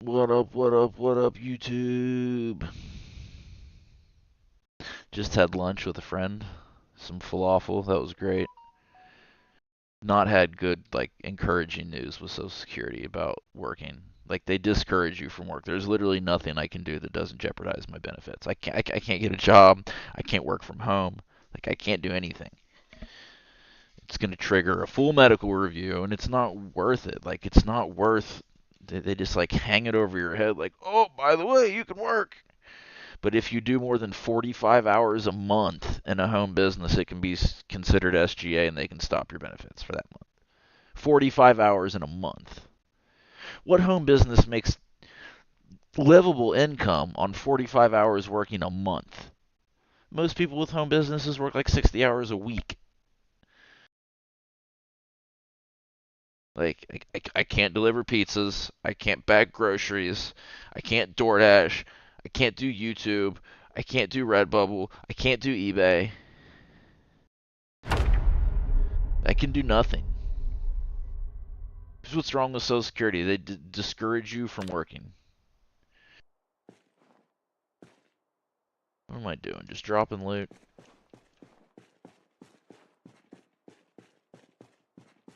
What up, what up, what up, YouTube? Just had lunch with a friend. Some falafel, that was great. Not had good, like, encouraging news with Social Security about working. Like, they discourage you from work. There's literally nothing I can do that doesn't jeopardize my benefits. I can't get a job. I can't work from home. Like, I can't do anything. It's going to trigger a full medical review, and it's not worth it. Like, it's not worth. They just, like, hang it over your head, like, oh, by the way, you can work. But if you do more than 45 hours a month in a home business, it can be considered SGA and they can stop your benefits for that month. 45 hours in a month. What home business makes livable income on 45 hours working a month? Most people with home businesses work like 60 hours a week. Like, I can't deliver pizzas. I can't bag groceries. I can't DoorDash. I can't do YouTube. I can't do Redbubble. I can't do eBay. I can do nothing. Here's what's wrong with Social Security. They discourage you from working. What am I doing? Just dropping loot?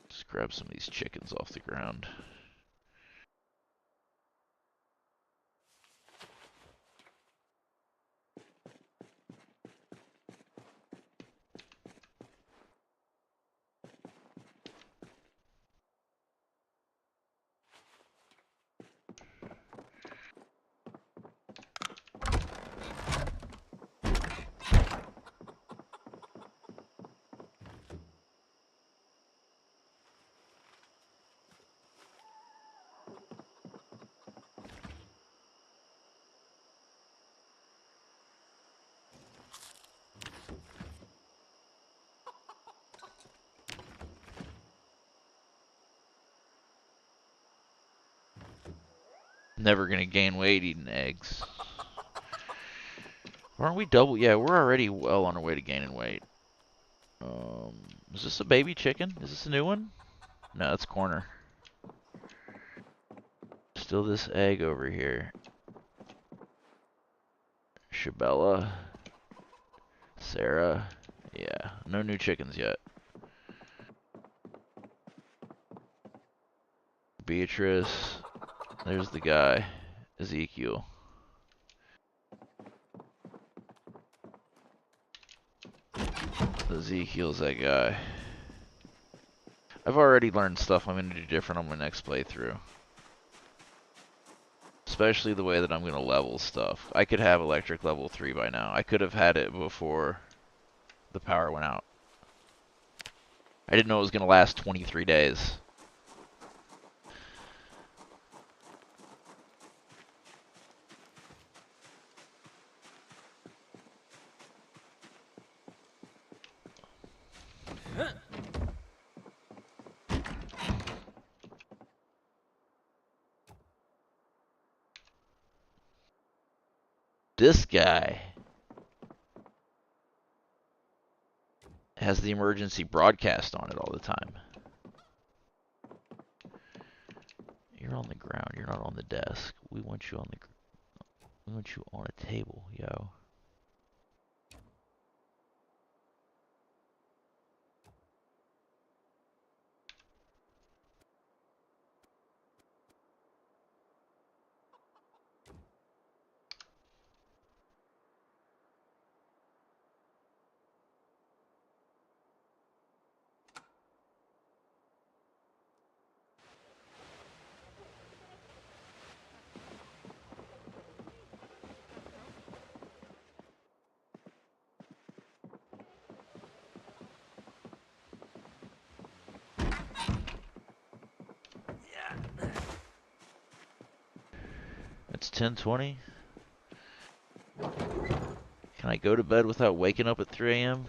Just grab some of these chickens off the ground. Never gonna gain weight eating eggs. Aren't we double? Yeah, we're already well on our way to gaining weight. Is this a baby chicken? Is this a new one? No, it's corner. Still this egg over here. Shabella. Sarah. Yeah, no new chickens yet. Beatrice. There's the guy. Ezekiel. Ezekiel's that guy. I've already learned stuff I'm going to do different on my next playthrough. Especially the way that I'm going to level stuff. I could have electric level 3 by now. I could have had it before the power went out. I didn't know it was going to last 23 days. This guy has the emergency broadcast on it all the time. You're on the ground. You're not on the desk. We want you on the. We want you on a table, yo. It's 10:20. Can I go to bed without waking up at 3 a.m.?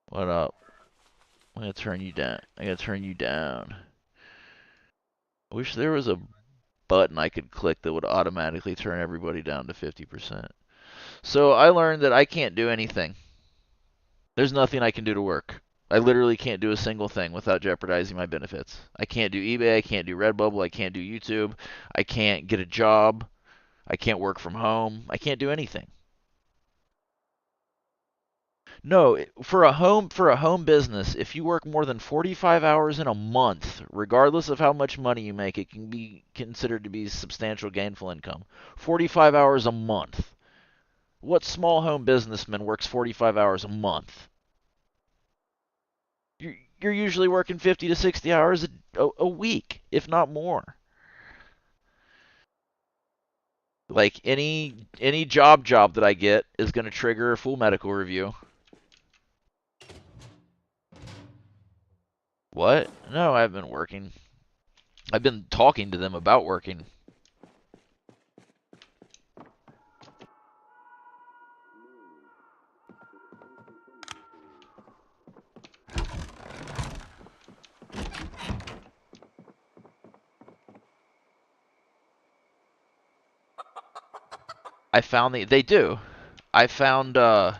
What up? I'm gonna turn you down. I gotta turn you down. I wish there was a button I could click that would automatically turn everybody down to 50%. So I learned that I can't do anything. There's nothing I can do to work. I literally can't do a single thing without jeopardizing my benefits. I can't do eBay, I can't do Redbubble, I can't do YouTube, I can't get a job, I can't work from home, I can't do anything. No, for a home business, if you work more than 45 hours in a month, regardless of how much money you make, it can be considered to be substantial gainful income. 45 hours a month. What small home businessman works 45 hours a month? You're usually working 50 to 60 hours a week, if not more. Like any job that I get is going to trigger a full medical review. What? No, I've been working. I've been talking to them about working. They do. I found uh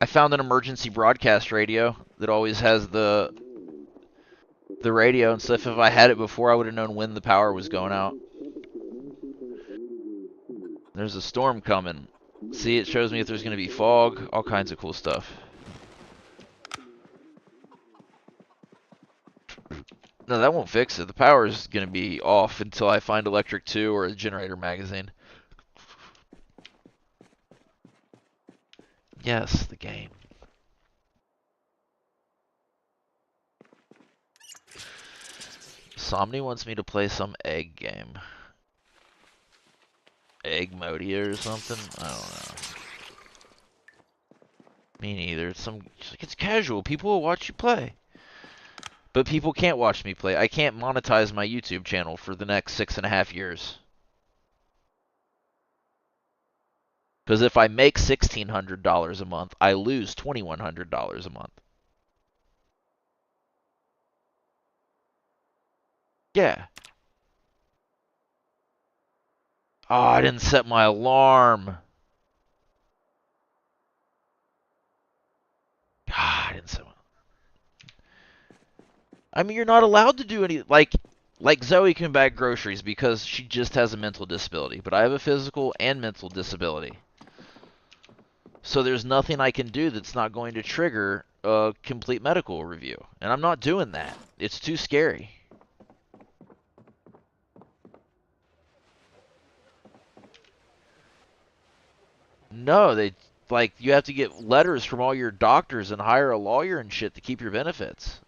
I found an emergency broadcast radio that always has the radio and stuff. If I had it before, I would have known when the power was going out. There's a storm coming. See, it shows me if there's going to be fog, all kinds of cool stuff. No, that won't fix it. The power is going to be off until I find Electric 2 or a generator magazine. Yes, the game. Somni wants me to play some egg game. Egg Modia or something? I don't know. Me neither. It's casual. People will watch you play. But people can't watch me play. I can't monetize my YouTube channel for the next 6.5 years. Because if I make $1,600 a month, I lose $2,100 a month. Yeah. Oh, I didn't set my alarm. Ah, I didn't set my... I mean, you're not allowed to do any... Like Zoe can bag groceries because she just has a mental disability. But I have a physical and mental disability. So there's nothing I can do that's not going to trigger a complete medical review. And I'm not doing that. It's too scary. No, you have to get letters from all your doctors and hire a lawyer and shit to keep your benefits.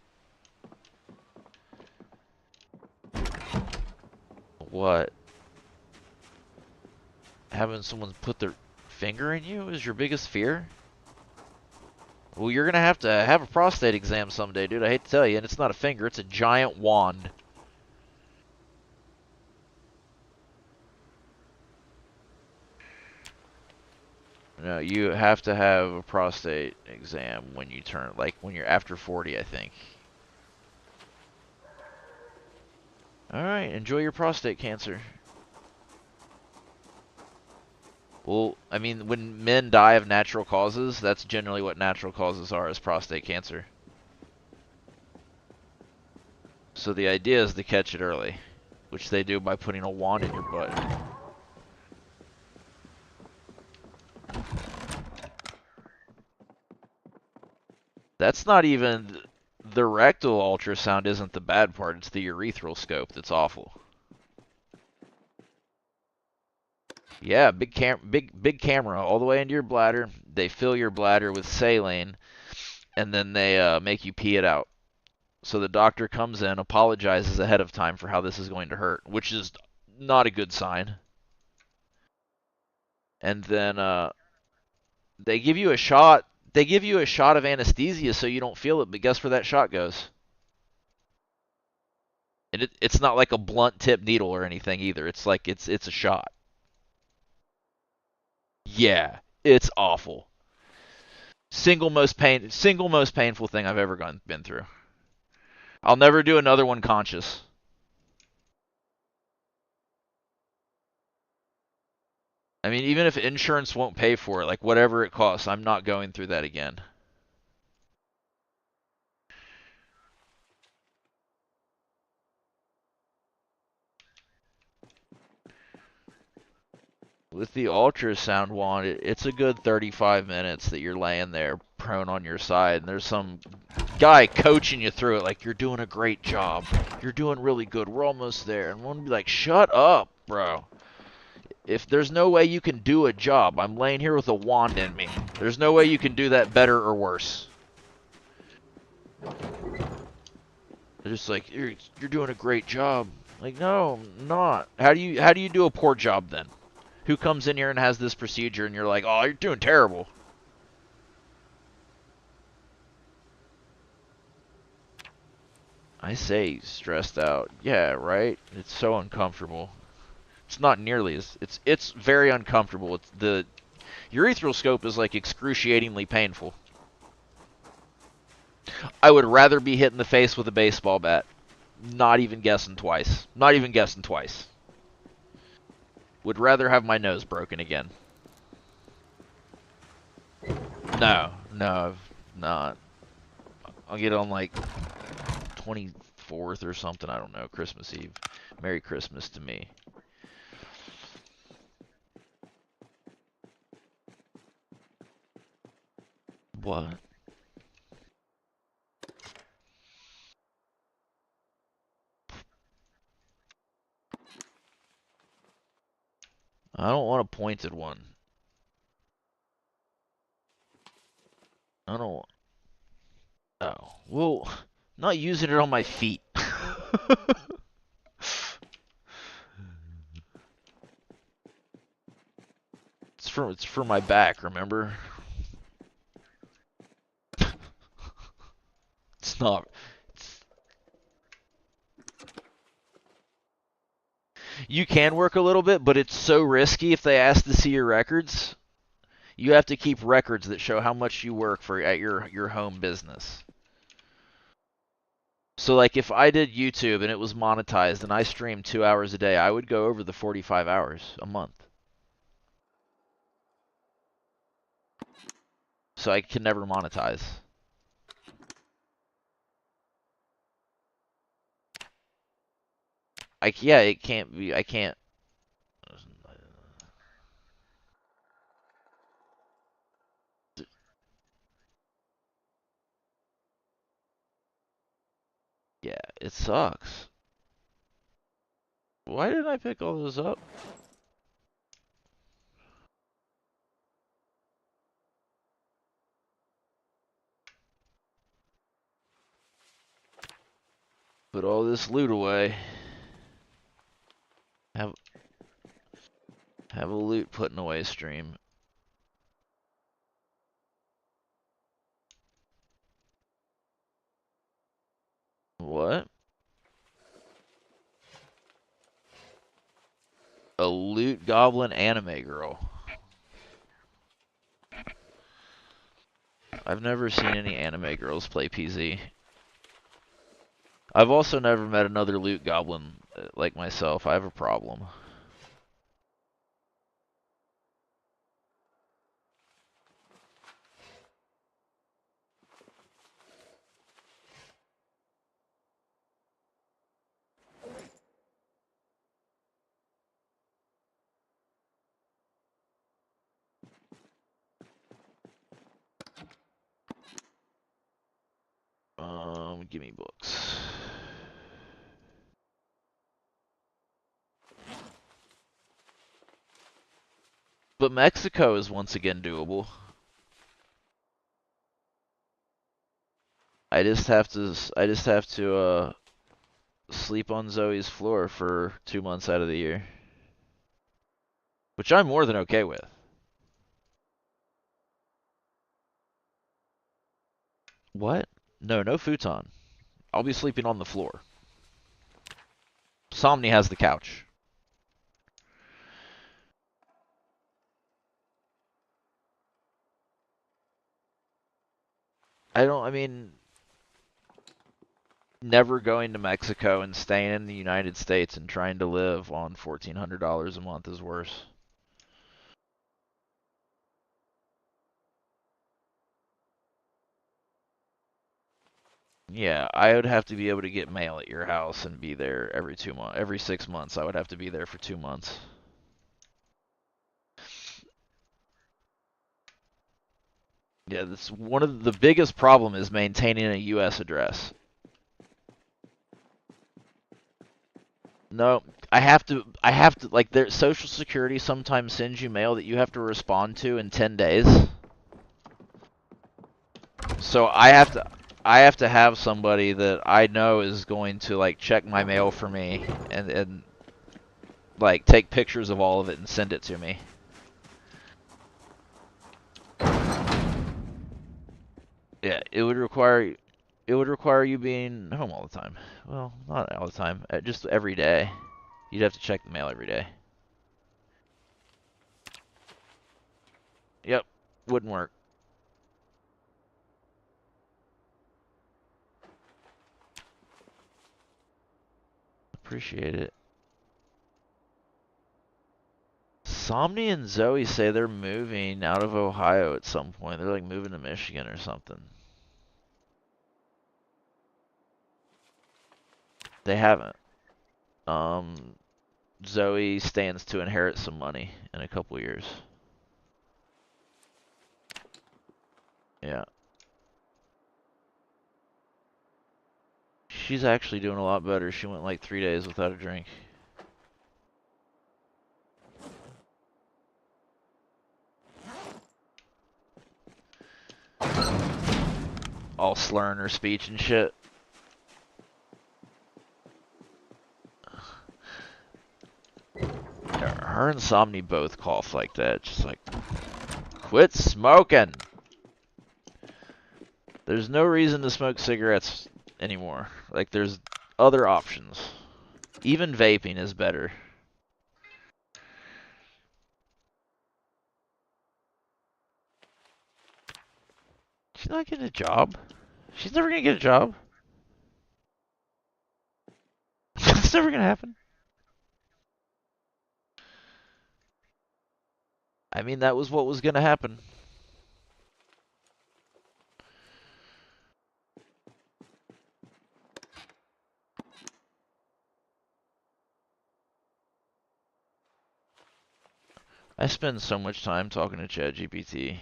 What? Having someone put their finger in you is your biggest fear? Well, you're gonna have to have a prostate exam someday, dude. I hate to tell you, and it's not a finger, it's a giant wand. No, you have to have a prostate exam when you turn, like when you're after 40, I think. Alright, enjoy your prostate cancer. Well, I mean, when men die of natural causes, that's generally what natural causes are, is prostate cancer. So the idea is to catch it early, which they do by putting a wand in your butt. That's not even... The rectal ultrasound isn't the bad part, it's the urethral scope that's awful. Yeah, big camera all the way into your bladder. They fill your bladder with saline, and then they make you pee it out. So the doctor comes in, apologizes ahead of time for how this is going to hurt, which is not a good sign. And then they give you a shot. They give you a shot of anesthesia so you don't feel it, but guess where that shot goes? And it's not like a blunt tip needle or anything either. It's like it's a shot. Yeah, it's awful. Single most painful thing I've ever been through. I'll never do another one conscious. I mean, even if insurance won't pay for it, like whatever it costs, I'm not going through that again. With the ultrasound wand, it's a good 35 minutes that you're laying there prone on your side, and there's some guy coaching you through it, like, you're doing a great job. You're doing really good. We're almost there. And one would be like, shut up, bro. If there's no way you can do a job, I'm laying here with a wand in me. There's no way you can do that better or worse. They're just like, you're doing a great job. Like, no, I'm not. How do you do a poor job then? Who comes in here and has this procedure and you're like, oh, you're doing terrible. I say stressed out. Yeah, right? It's so uncomfortable. It's not nearly as it's very uncomfortable. It's the urethral scope is like excruciatingly painful. I would rather be hit in the face with a baseball bat. Not even guessing twice. Not even guessing twice. Would rather have my nose broken again. No, no, I've not. I'll get on like 24th or something. I don't know. Christmas Eve. Merry Christmas to me. What? I don't want a pointed one. I don't. Oh, well, not using it on my feet. It's for my back. Remember? It's not. You can work a little bit, but it's so risky if they ask to see your records. You have to keep records that show how much you work for at your home business. So like if I did YouTube and it was monetized and I streamed 2 hours a day, I would go over the 45 hours a month. So I can never monetize. Yeah, it can't be. I can't. Yeah, it sucks. Why didn't I pick all those up? Put all this loot away. Have have a loot putting away stream. What? A loot goblin anime girl. I've never seen any anime girls play PZ. I've also never met another loot goblin like myself. I have a problem. Give me books. But Mexico is once again doable. I just have to sleep on Zoe's floor for 2 months out of the year, which I'm more than okay with. What? No, no futon. I'll be sleeping on the floor. Somni has the couch. I mean, never going to Mexico and staying in the United States and trying to live on $1,400 a month is worse. Yeah, I would have to be able to get mail at your house and be there every 2 months, every 6 months. I would have to be there for 2 months. Yeah, that's one of the biggest problem is maintaining a U.S. address. No, I have to like their Social Security sometimes sends you mail that you have to respond to in 10 days. So I have to have somebody that I know is going to like check my mail for me and like take pictures of all of it and send it to me. Yeah, it would require you being home all the time. Well, not all the time, just every day. You'd have to check the mail every day. Yep, wouldn't work. Appreciate it. Somni and Zoe say they're moving out of Ohio at some point. They're like moving to Michigan or something. They haven't. Um, Zoe stands to inherit some money in a couple years. Yeah. She's actually doing a lot better. She went like 3 days without a drink. All slurring her speech and shit. Her and Somni both cough like that. Just like, quit smoking! There's no reason to smoke cigarettes anymore. Like, there's other options. Even vaping is better. She's not getting a job. She's never gonna get a job. It's never gonna happen. I mean, that was what was gonna happen. I spend so much time talking to ChatGPT.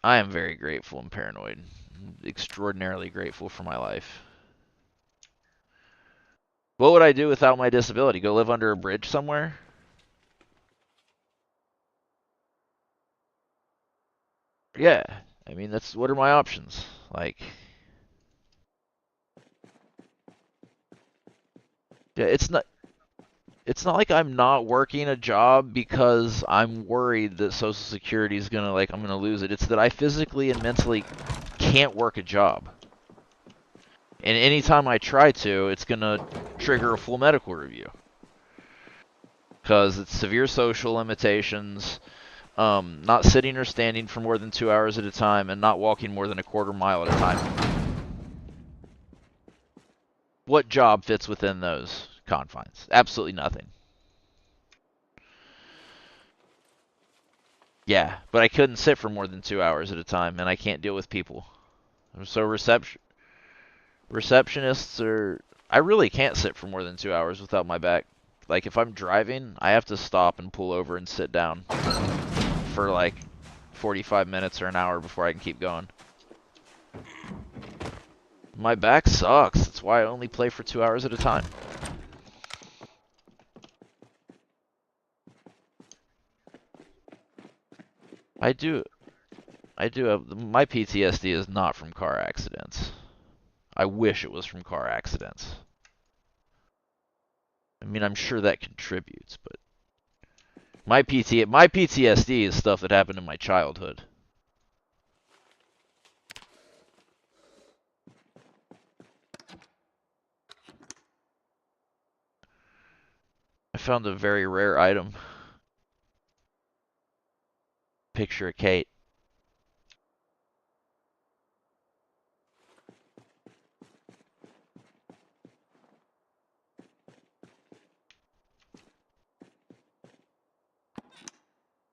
I am very grateful and paranoid. Extraordinarily grateful for my life. What would I do without my disability? Go live under a bridge somewhere? Yeah. I mean, that's what are my options? Like, yeah, it's not like I'm not working a job because I'm worried that Social Security is gonna like I'm gonna lose it. It's that I physically and mentally can't work a job. And anytime I try to, it's gonna trigger a full medical review. Because it's severe social limitations, not sitting or standing for more than 2 hours at a time, and not walking more than a quarter mile at a time. What job fits within those confines? Absolutely nothing. Yeah, but I couldn't sit for more than 2 hours at a time, and I can't deal with people. So receptionists are. I really can't sit for more than 2 hours without my back. Like if I'm driving, I have to stop and pull over and sit down for like 45 minutes or an hour before I can keep going. My back sucks. That's why I only play for 2 hours at a time. I do. I do have. My PTSD is not from car accidents. I wish it was from car accidents. I mean, I'm sure that contributes, but my PTSD is stuff that happened in my childhood. I found a very rare item. Picture of Kate.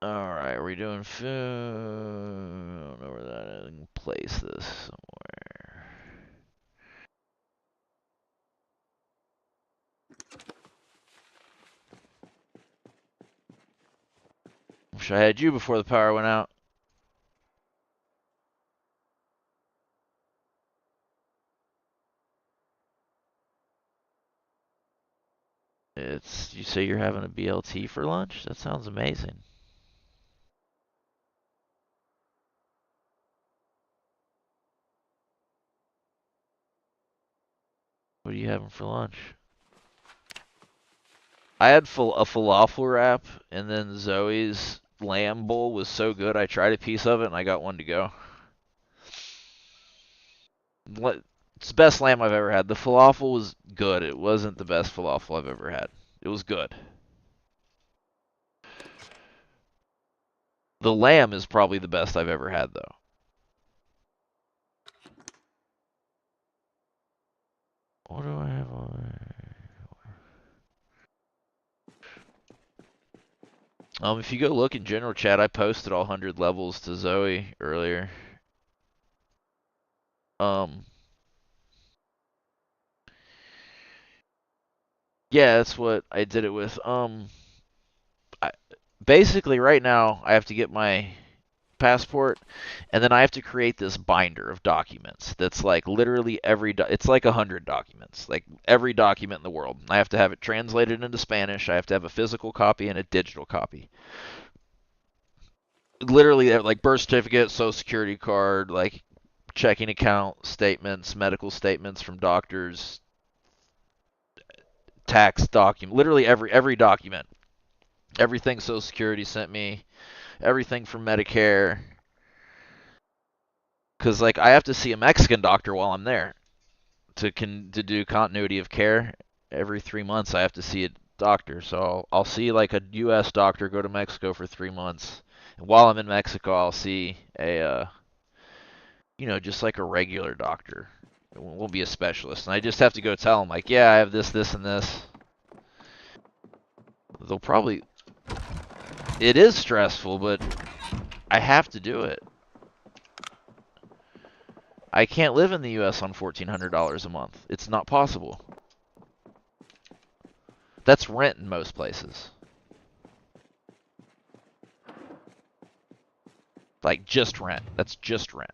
Alright, we're doing food. I don't know where that is. I can place this somewhere. Wish I had you before the power went out. You say you're having a BLT for lunch? That sounds amazing. What are you having for lunch? I had a falafel wrap, and then Zoe's lamb bowl was so good. I tried a piece of it, and I got one to go. It's the best lamb I've ever had. The falafel was good. It wasn't the best falafel I've ever had. It was good. The lamb is probably the best I've ever had, though. What do I have on there? If you go look in general chat, I posted all 100 levels to Zoe earlier. Yeah, that's what I did it with. I, basically right now I have to get my passport, and then I have to create this binder of documents that's like literally it's like 100 documents, like every document in the world. I have to have it translated into Spanish. I have to have a physical copy and a digital copy. Literally, like birth certificate, social security card, like checking account statements, medical statements from doctors, tax document, literally every document, everything Social Security sent me, everything from Medicare. Because like I have to see a Mexican doctor while I'm there to do continuity of care. Every 3 months I have to see a doctor, so I'll see like a U.S. doctor, go to Mexico for 3 months, and while I'm in Mexico I'll see just like a regular doctor. It won't be a specialist, and I just have to go tell them like, yeah, I have this, this, and this. They'll probably. It is stressful, but I have to do it. I can't live in the U.S. on $1,400 a month. It's not possible. That's rent in most places. Like just rent. That's just rent.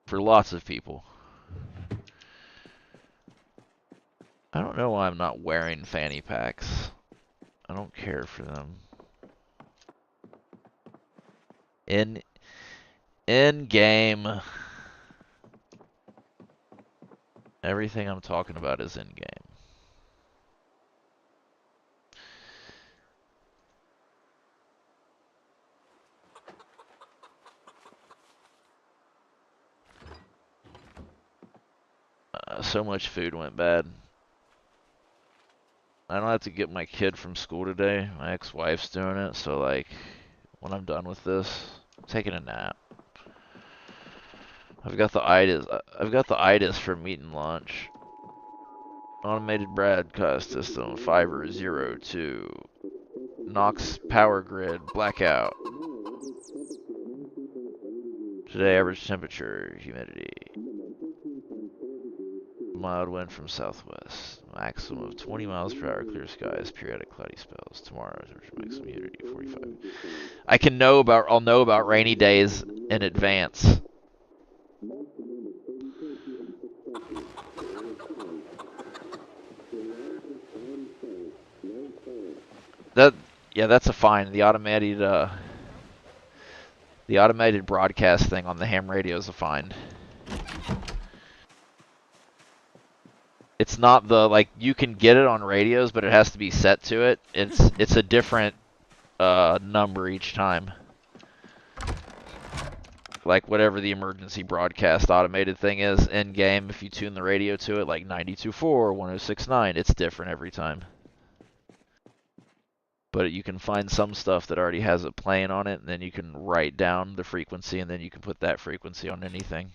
For lots of people. I don't know why I'm not wearing fanny packs. I don't care for them. In game. Everything I'm talking about is in game. So much food went bad. I don't have to get my kid from school today. My ex-wife's doing it, so like when I'm done with this, I'm taking a nap. I've got the itis from eating lunch. Automated broadcast system 5002. Knox power grid blackout. Today average temperature, humidity. Mild wind from southwest. Maximum of 20 miles per hour, clear skies, periodic cloudy spells. Tomorrow maximum humidity 45. I'll know about rainy days in advance. That's a fine. The automated broadcast thing on the ham radio is a fine. It's not you can get it on radios, but it has to be set to it. It's a different number each time. Like whatever the emergency broadcast automated thing is in game, if you tune the radio to it, like 92.4 or 106.9, it's different every time. But you can find some stuff that already has it playing on it, and then you can write down the frequency, and then you can put that frequency on anything.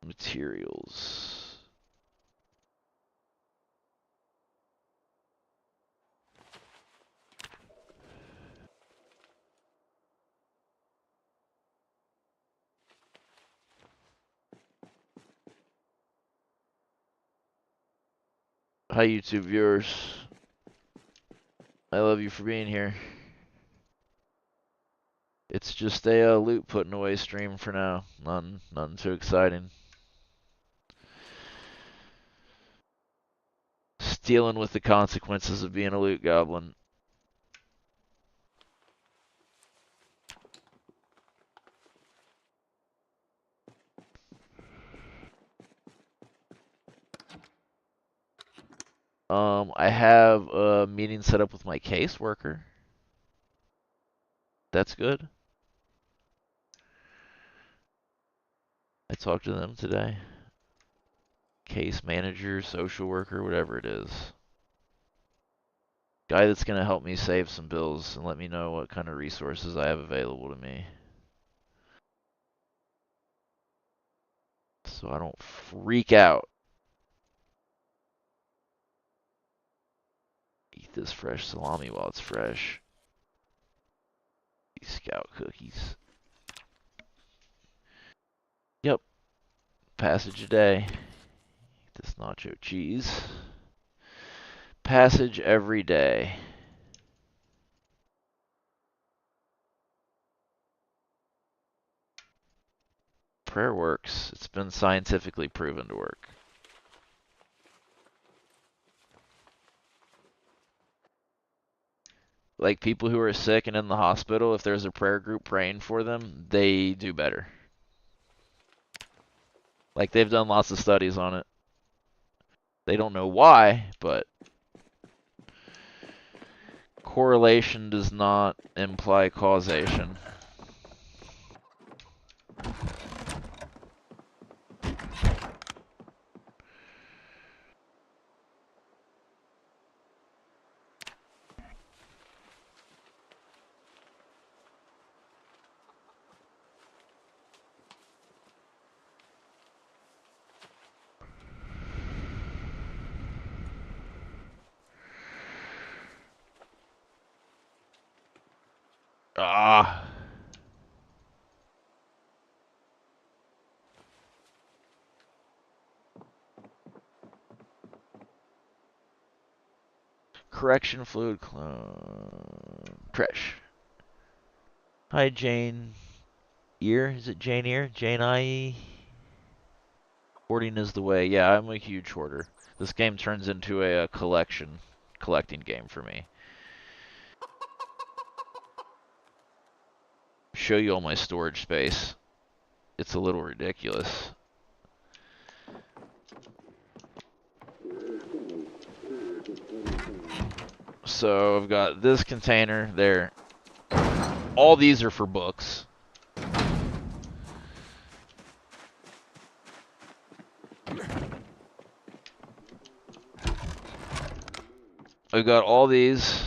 Materials. Hi, YouTube viewers. I love you for being here. It's just a loot putting away stream for now. Nothing too exciting. Just dealing with the consequences of being a loot goblin. I have a meeting set up with my caseworker. That's good. I talked to them today. Case manager, social worker, whatever it is. Guy that's going to help me save some bills and let me know what kind of resources I have available to me. So I don't freak out. Eat this fresh salami while it's fresh. These scout cookies. Yep. Passage a day. Eat this nacho cheese. Passage every day. Prayer works. It's been scientifically proven to work. Like people who are sick and in the hospital, if there's a prayer group praying for them, they do better. Like they've done lots of studies on it. They don't know why, but correlation does not imply causation. Ah. Correction fluid clone. Trash. Hi, Jane Ear. Is it Jane Ear? Jane IE? Hoarding is the way. Yeah, I'm a huge hoarder. This game turns into a collecting game for me. Show you all my storage space. It's a little ridiculous. So I've got this container there. All these are for books. I've got all these.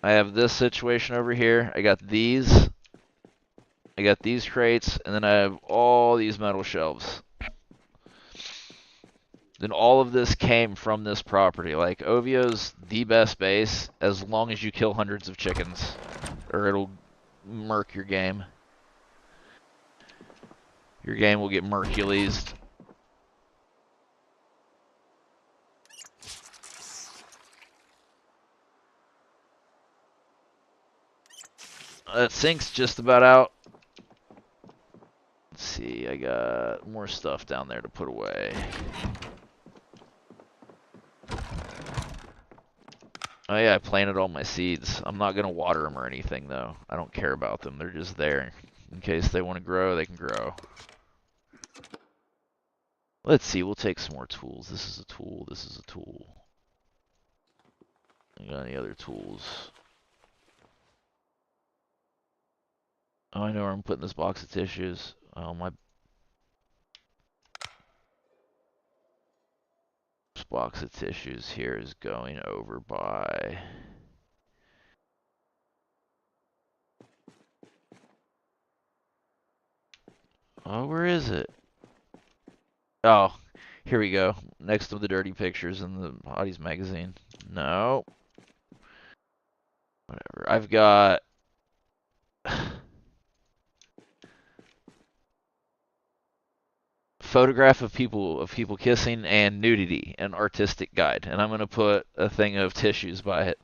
I have this situation over here. I got these. I got these crates, and then I have all these metal shelves. Then all of this came from this property. Like, Ovio's the best base as long as you kill hundreds of chickens, or it'll murk your game. Your game will get Mercules. That sink's just about out. Let's see, I got more stuff down there to put away. Oh yeah, I planted all my seeds. I'm not going to water them or anything, though. I don't care about them. They're just there. In case they want to grow, they can grow. Let's see, we'll take some more tools. This is a tool, this is a tool. You got any other tools? Oh, I know where I'm putting this box of tissues. Oh, my box of tissues here is going over by... Oh, where is it? Oh, here we go. Next to the dirty pictures in the Hotties magazine. No. Whatever. I've got... photograph of people kissing and nudity, an artistic guide, and I'm gonna put a thing of tissues by it.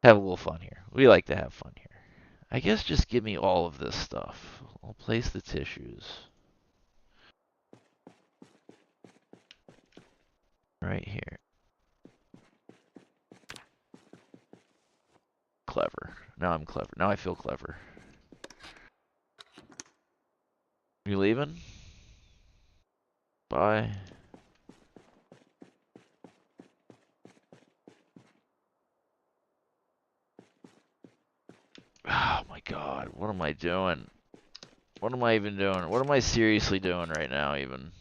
Have a little fun here. We like to have fun here. I guess just give me all of this stuff. I'll place the tissues right here. Clever. Now I'm clever. Now I feel clever. You leaving? Bye. Oh my god, what am I doing? What am I even doing? What am I seriously doing right now even?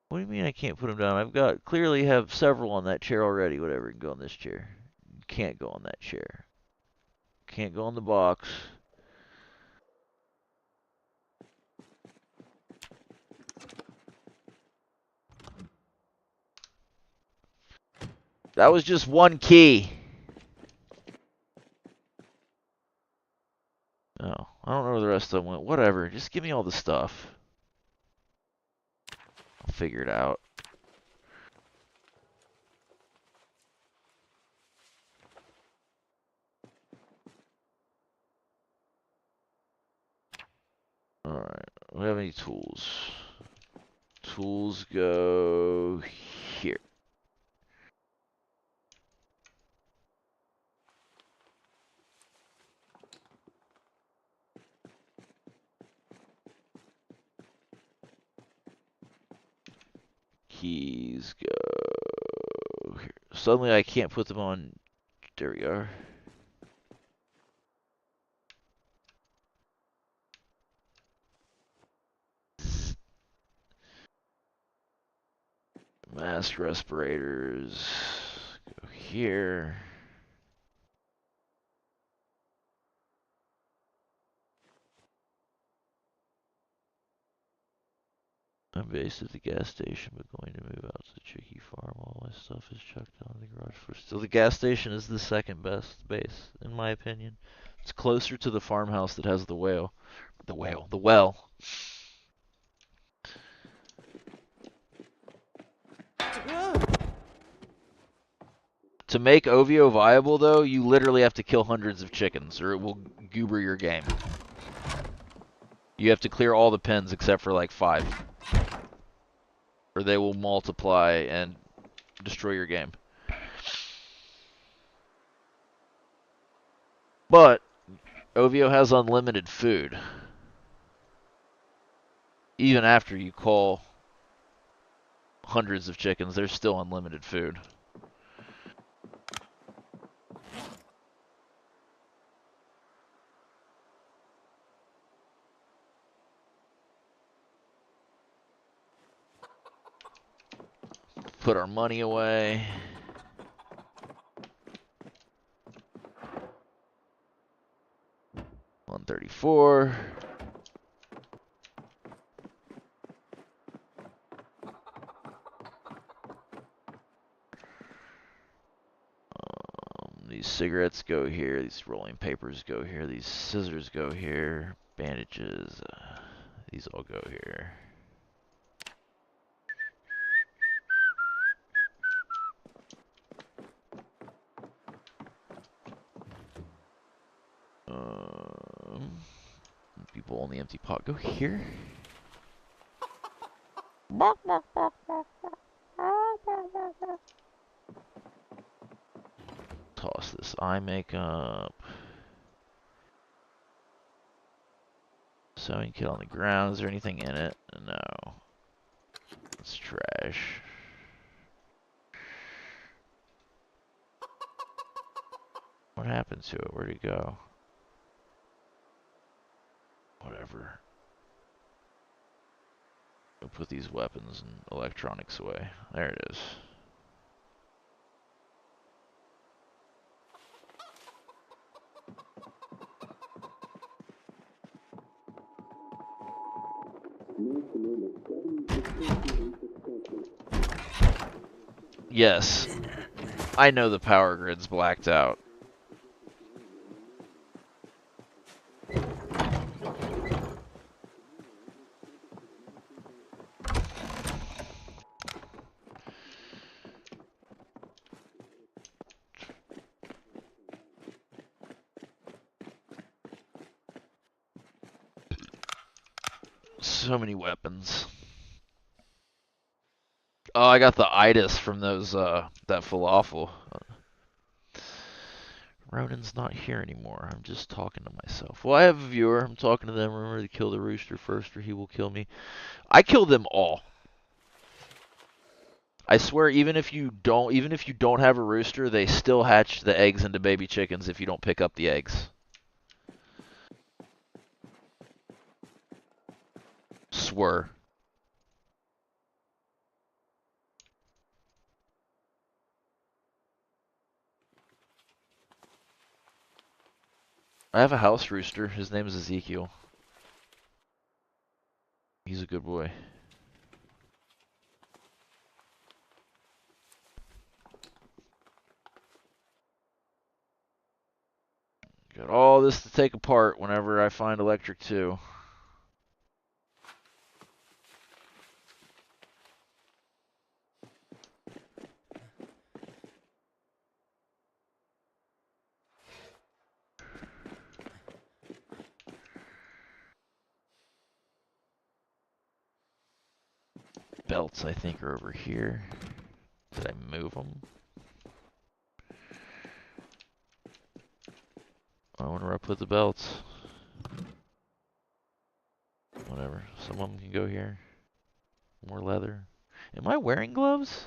What do you mean I can't put them down? I've got clearly have several on that chair already. Whatever, you can go on this chair. Can't go on that chair. Can't go on the box. That was just one key. Oh, I don't know where the rest of them went. Whatever, just give me all the stuff. I'll figure it out. Alright, do we have any tools? Tools go here. Keys go here. Suddenly I can't put them on. There we are. Mask respirators go here. I'm based at the gas station, but going to move out to the Chicky farm. All my stuff is chucked down in the garage first. Still, the gas station is the second best base, in my opinion. It's closer to the farmhouse that has the well. The well. To make OVO viable, though, you literally have to kill hundreds of chickens, or it will goober your game. You have to clear all the pens except for like 5. Or they will multiply and destroy your game. But OVO has unlimited food. Even after you call hundreds of chickens, there's still unlimited food. Put our money away. $134. These cigarettes go here. These rolling papers go here. These scissors go here. Bandages. These all go here. People on the empty pot go here. Toss this eye makeup. Sewing kit on the ground. Is there anything in it? No. It's trash. What happened to it? Where'd it go? Whatever. We'll put these weapons and electronics away. There it is. Yes, I know the power grid's blacked out. So many weapons. Oh, I got the itis from those that falafel. Ronan's not here anymore. I'm just talking to myself. Well, I have a viewer. I'm talking to them. Remember to kill the rooster first or he will kill me. I kill them all. I swear, even if you don't have a rooster, they still hatch the eggs into baby chickens if you don't pick up the eggs. Swear. I have a house rooster. His name is Ezekiel. He's a good boy. Got all this to take apart whenever I find electric too. Belts, I think, are over here. Did I move them? I wonder where I put the belts. Whatever. Some of them can go here. More leather. Am I wearing gloves?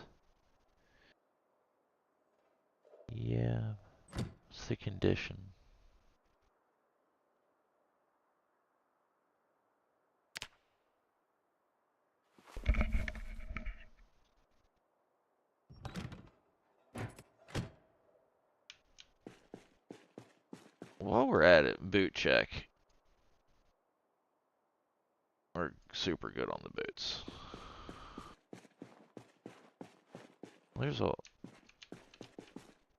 Yeah. What's the condition? While we're at it, boot check. We're super good on the boots. There's a...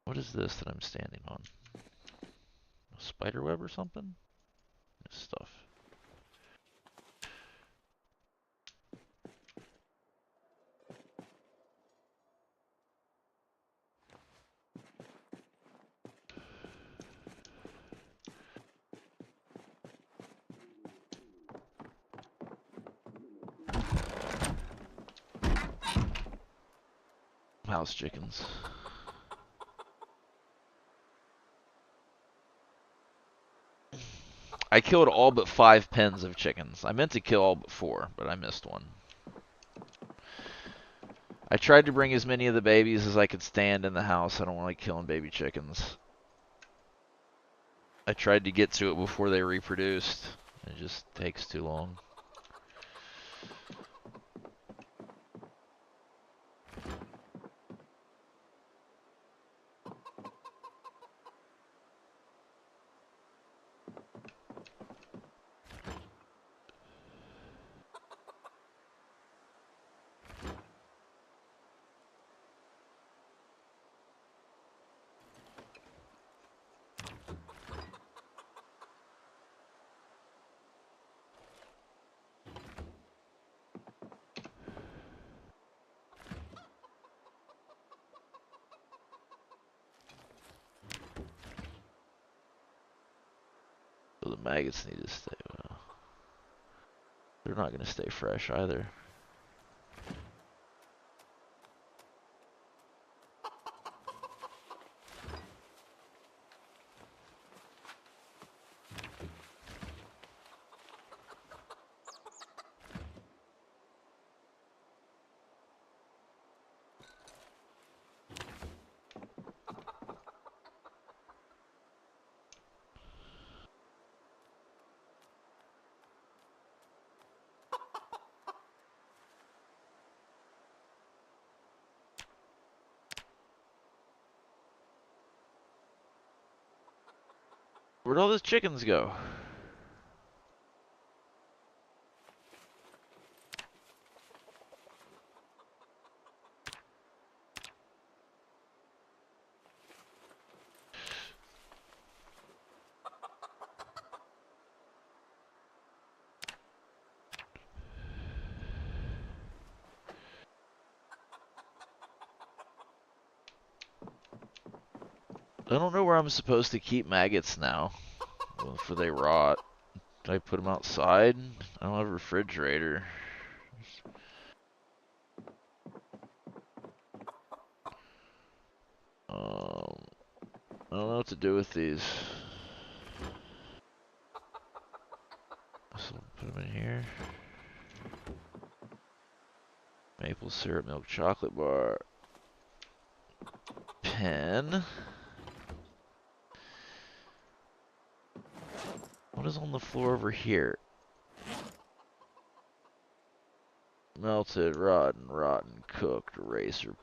What is this that I'm standing on? A spider web or something? This stuff. House chickens. I killed all but 5 pens of chickens. I meant to kill all but 4, but I missed one. I tried to bring as many of the babies as I could stand in the house. I don't like killing baby chickens. I tried to get to it before they reproduced. It just takes too long. So the maggots need to stay well. They're not going to stay fresh either. Where'd all those chickens go? I don't know where I'm supposed to keep maggots now. Before they rot. Do I put them outside? I don't have a refrigerator. I don't know what to do with these. So put them in here. Maple syrup milk chocolate bar. Pen. What is on the floor over here? Melted, rotten, cooked, eraser.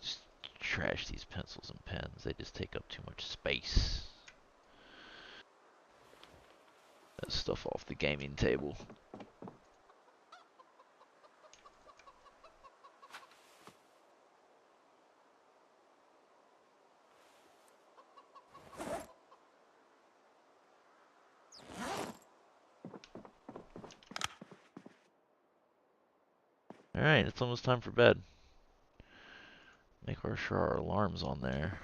Just trash these pencils and pens. They just take up too much space. That stuff off the gaming table. Alright, it's almost time for bed. Make sure our alarm's on there.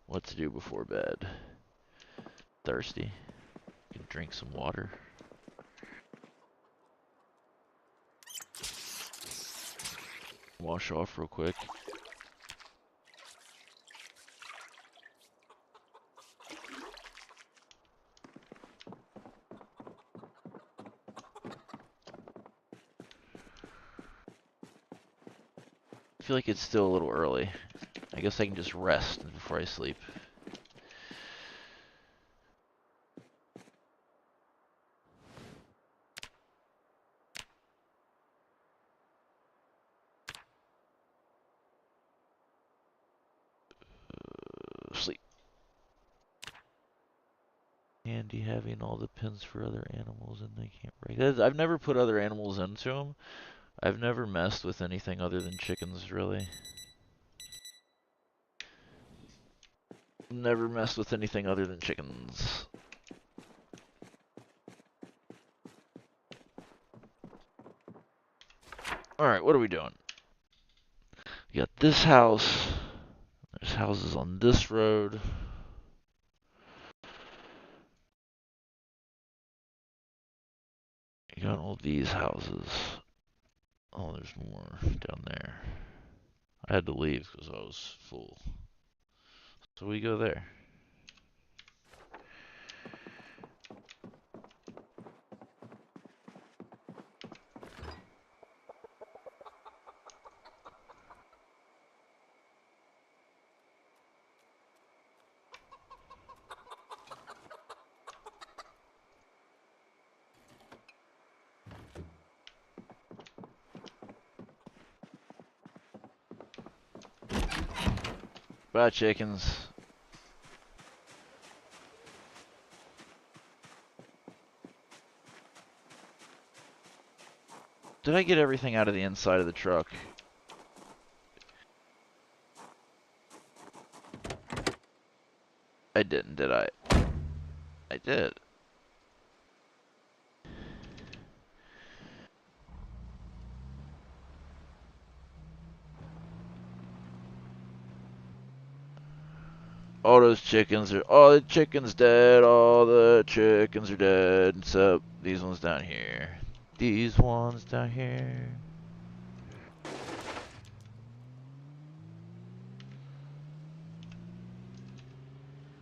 What to do before bed? Thirsty. You can drink some water. Wash off real quick. I feel like it's still a little early. I guess I can just rest before I sleep. Sleep. Handy having all the pins for other animals and they can't break. I've never put other animals into them. I've never messed with anything other than chickens, really. Never messed with anything other than chickens. Alright, what are we doing? We got this house. There's houses on this road. You got all these houses. Oh, there's more down there. I had to leave because I was full. So we go there. Bye, chickens. Did I get everything out of the inside of the truck? I didn't, did I? I did. All those chickens are, all the chickens dead, all the chickens are dead, except these ones down here. These ones down here.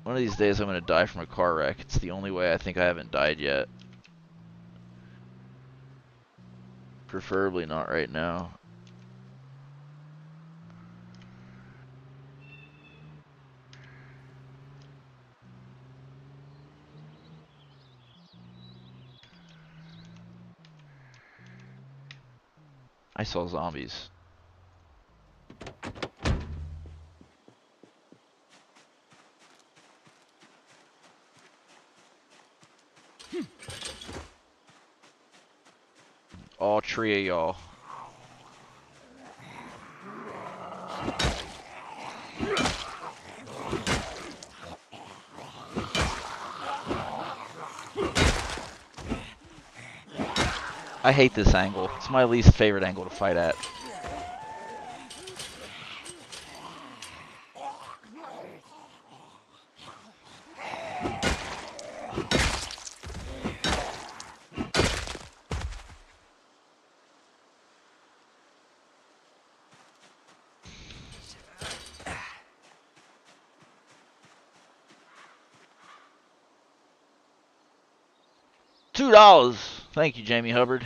One of these days I'm gonna die from a car wreck. It's the only way I think I haven't died yet. Preferably not right now. I saw zombies. All three of y'all. I hate this angle. It's my least favorite angle to fight at. $2. Thank you, Jamie Hubbard.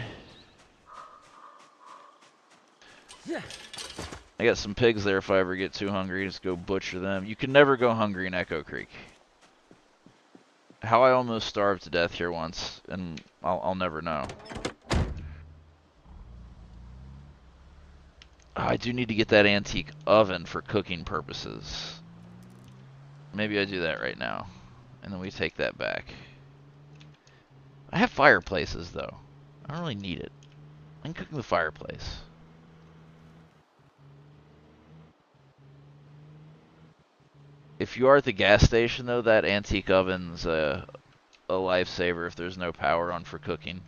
I got some pigs there if I ever get too hungry. Just go butcher them. You can never go hungry in Echo Creek. How I almost starved to death here once, and I'll never know. Oh, I do need to get that antique oven for cooking purposes. Maybe I do that right now, and then we take that back. I have fireplaces, though. I don't really need it. I can cook in the fireplace. If you are at the gas station, though, that antique oven's a lifesaver if there's no power on for cooking.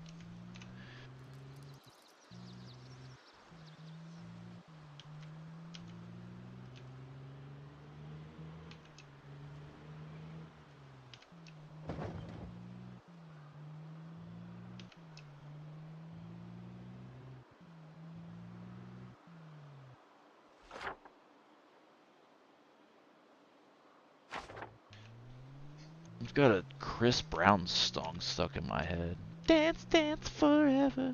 I've got a Chris Brown song stuck in my head. Dance, dance forever,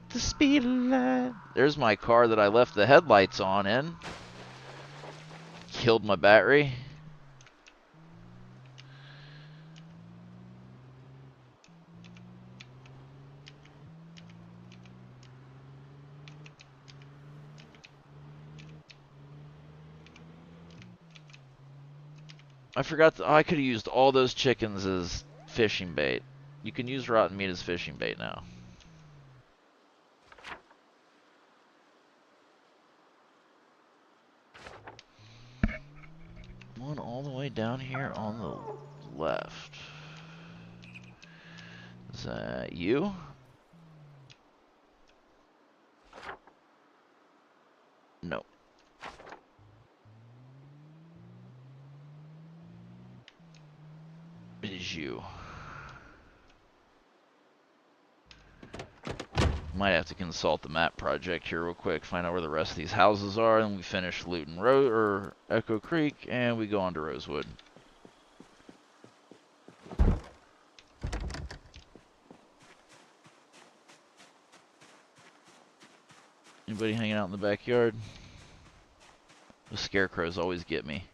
the speed of light. There's my car that I left the headlights on in. Killed my battery. I forgot that I could have used all those chickens as fishing bait. You can use rotten meat as fishing bait now. One all the way down here on the left. Is that you? No. It is you. Might have to consult the map project here real quick, find out where the rest of these houses are, and we finish looting Echo Creek, and we go on to Rosewood. Anybody hanging out in the backyard? The scarecrows always get me.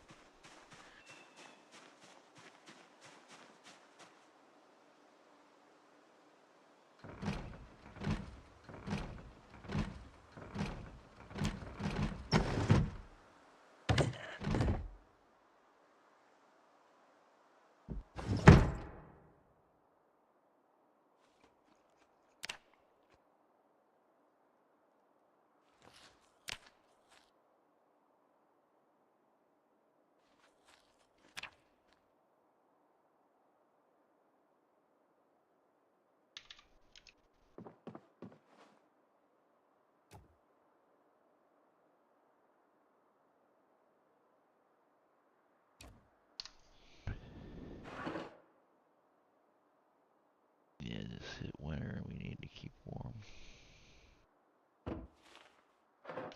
Yeah, just hit winter. We need to keep warm.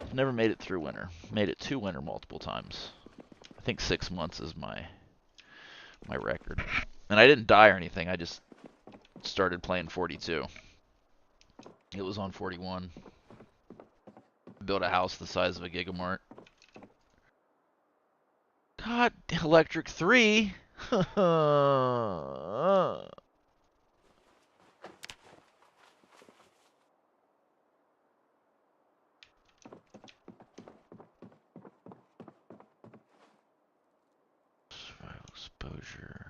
I've never made it through winter. Made it to winter multiple times. I think 6 months is my record. And I didn't die or anything. I just started playing 42. It was on 41. Built a house the size of a Gigamart. God, Electric 3? Exposure.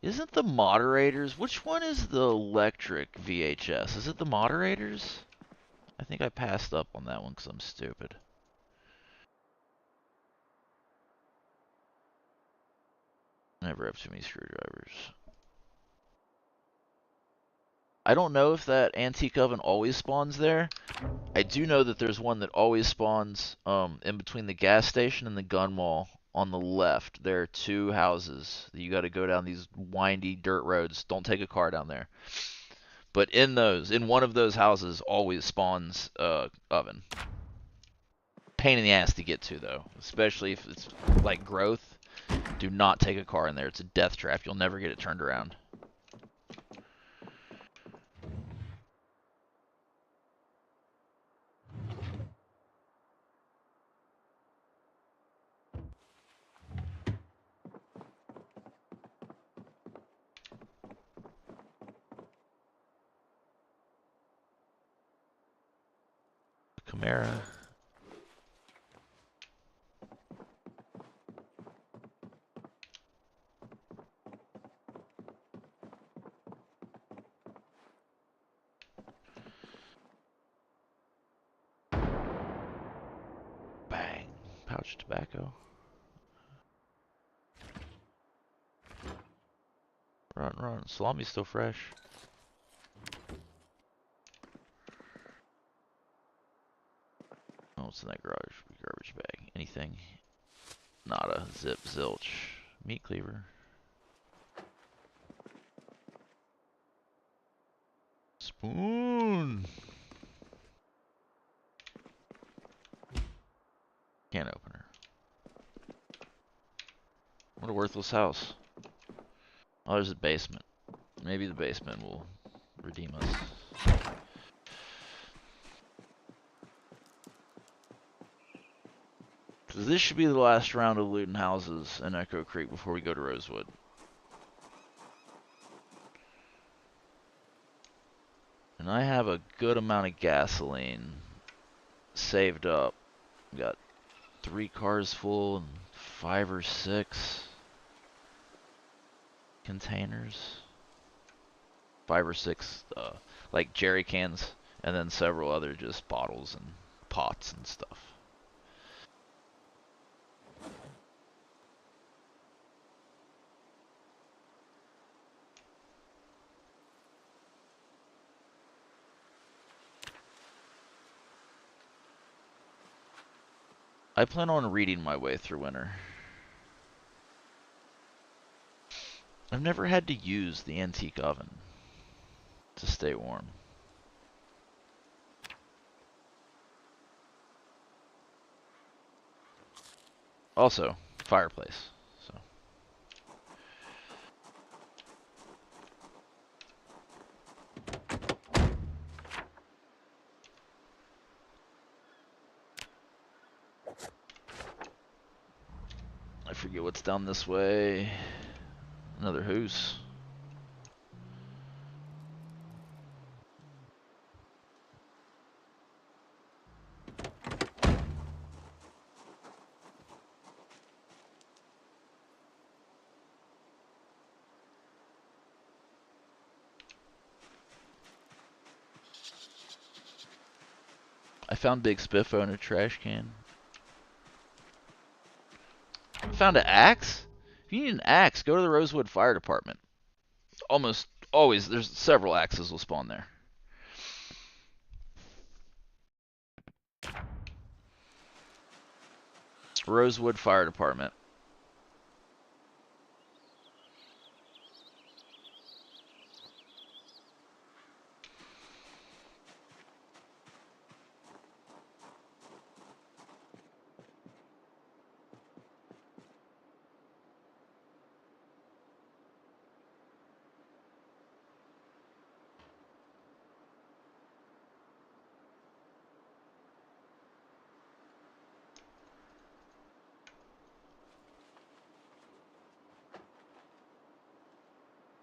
Isn't the moderators? Which one is the electric VHS? Is it the moderators? I think I passed up on that one because I'm stupid. Never have too many screwdrivers. I don't know if that antique oven always spawns there. I do know that there's one that always spawns in between the gas station and the gun mall on the left. There are two houses that you got to go down these windy dirt roads. Don't take a car down there. But in one of those houses always spawns oven. Pain in the ass to get to though, especially if it's like growth. Do not take a car in there. It's a death trap. You'll never get it turned around. Chimera. Bang. Pouch tobacco. Run, run. Salami's still fresh. Oh, what's in that garbage bag? Anything? Nada. Zip, zilch. Meat cleaver. Spoon. Can opener. What a worthless house. Oh, there's a basement. Maybe the basement will redeem us. So this should be the last round of looting houses in Echo Creek before we go to Rosewood. And I have a good amount of gasoline saved up. Got 3 cars full and 5 or 6 containers. 5 or 6 like jerry cans, and then several other just bottles and pots and stuff. I plan on reading my way through winter. I've never had to use the antique oven to stay warm. Also, fireplace. So I forget what's down this way. Another hoose. I found Big Spiffo in a trash can. I found an axe? If you need an axe, go to the Rosewood Fire Department. Almost always, there's several axes will spawn there. Rosewood Fire Department.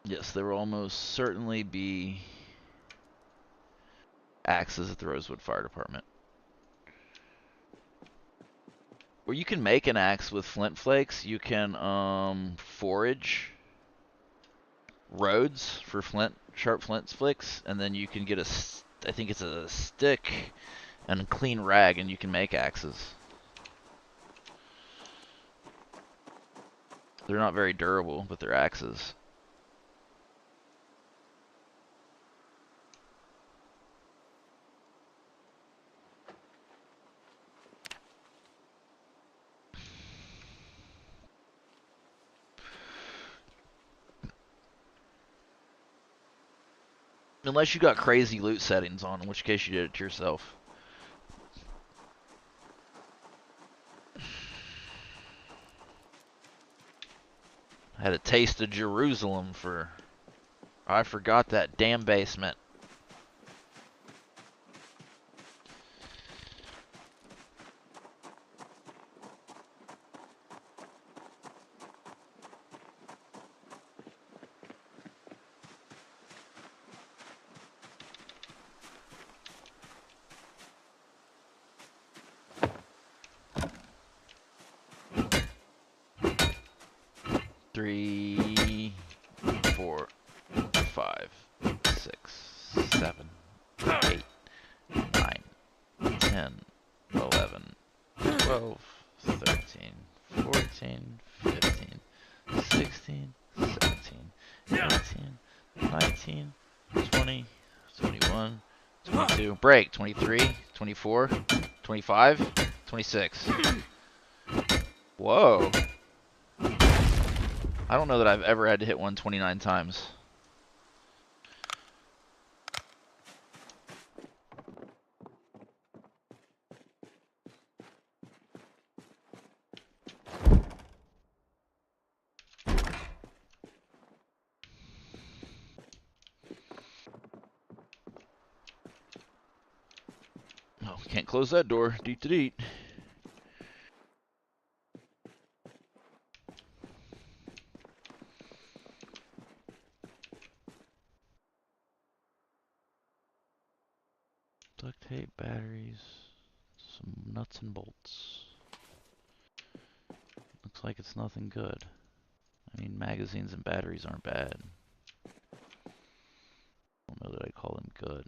Yes, there will almost certainly be axes at the Rosewood Fire Department. Or you can make an axe with flint flakes. You can forage roads for sharp flint flicks, and then you can get I think it's a stick and a clean rag, and you can make axes. They're not very durable, but they're axes. Unless you got crazy loot settings on, in which case you did it to yourself. I had a taste of Jerusalem for... I forgot that damn basement. 3, 4, 5, 6, 7, 8, 9, 10, 11, 12, 13, 14, 15, 16, 17, 18, 19, 20, 21, 22, break, 23, 24, 25, 26. Whoa. I don't know that I've ever had to hit one 29 times. Oh, can't close that door. Deet to deet. Duct tape, batteries, some nuts and bolts. Looks like it's nothing good. I mean, magazines and batteries aren't bad. I don't know that I call them good.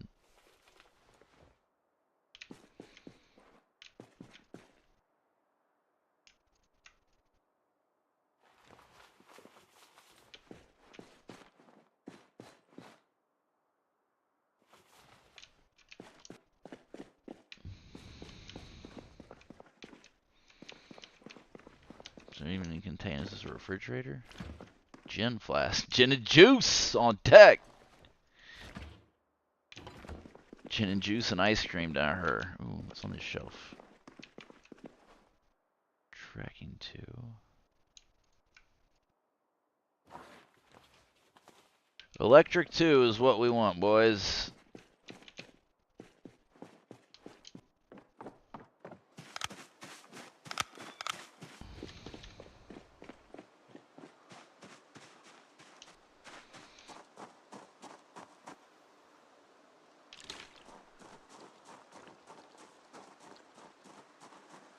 Is there even any containers? Is this a refrigerator? Gin flask. Gin and juice on deck. Gin and juice and ice cream down her. Ooh, what's on this shelf? Tracking 2. Electric 2 is what we want, boys.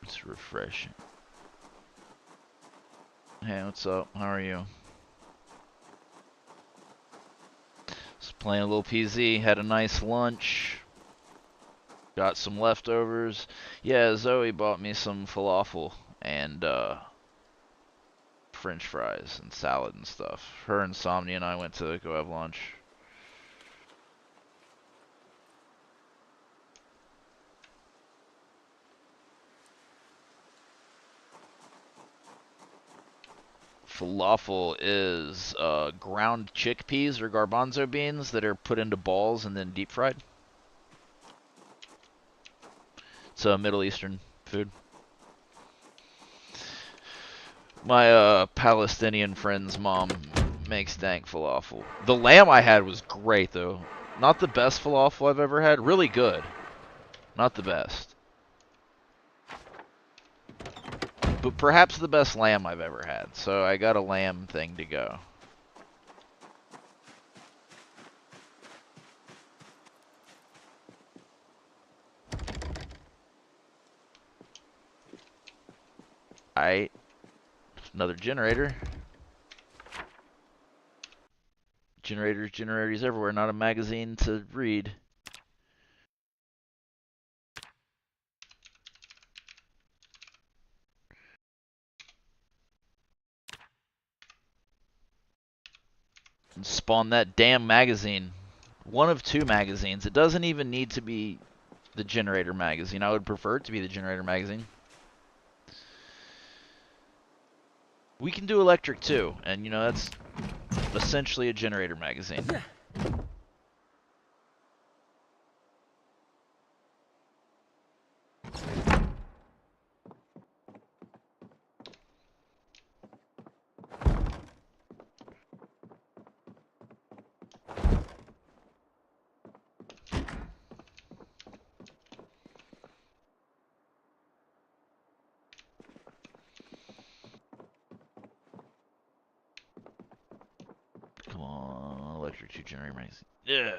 It's refreshing. Hey, what's up? How are you? Just playing a little PZ. Had a nice lunch. Got some leftovers. Yeah, Zoe bought me some falafel and French fries and salad and stuff. Her and Somni and I went to go have lunch. Falafel is ground chickpeas or garbanzo beans that are put into balls and then deep fried. It's a Middle Eastern food. My Palestinian friend's mom makes dank falafel. The lamb I had was great, though. Not the best falafel I've ever had. Really good. Not the best. But perhaps the best lamb I've ever had. So I got a lamb thing to go. Alright. Another generator. Generators everywhere. Not a magazine to read. And spawn that damn magazine. One of 2 magazines. It doesn't even need to be the generator magazine. I would prefer it to be the generator magazine. We can do electric too, and you know, that's essentially a generator magazine. Come on, electric 2 generator magazine. Yeah.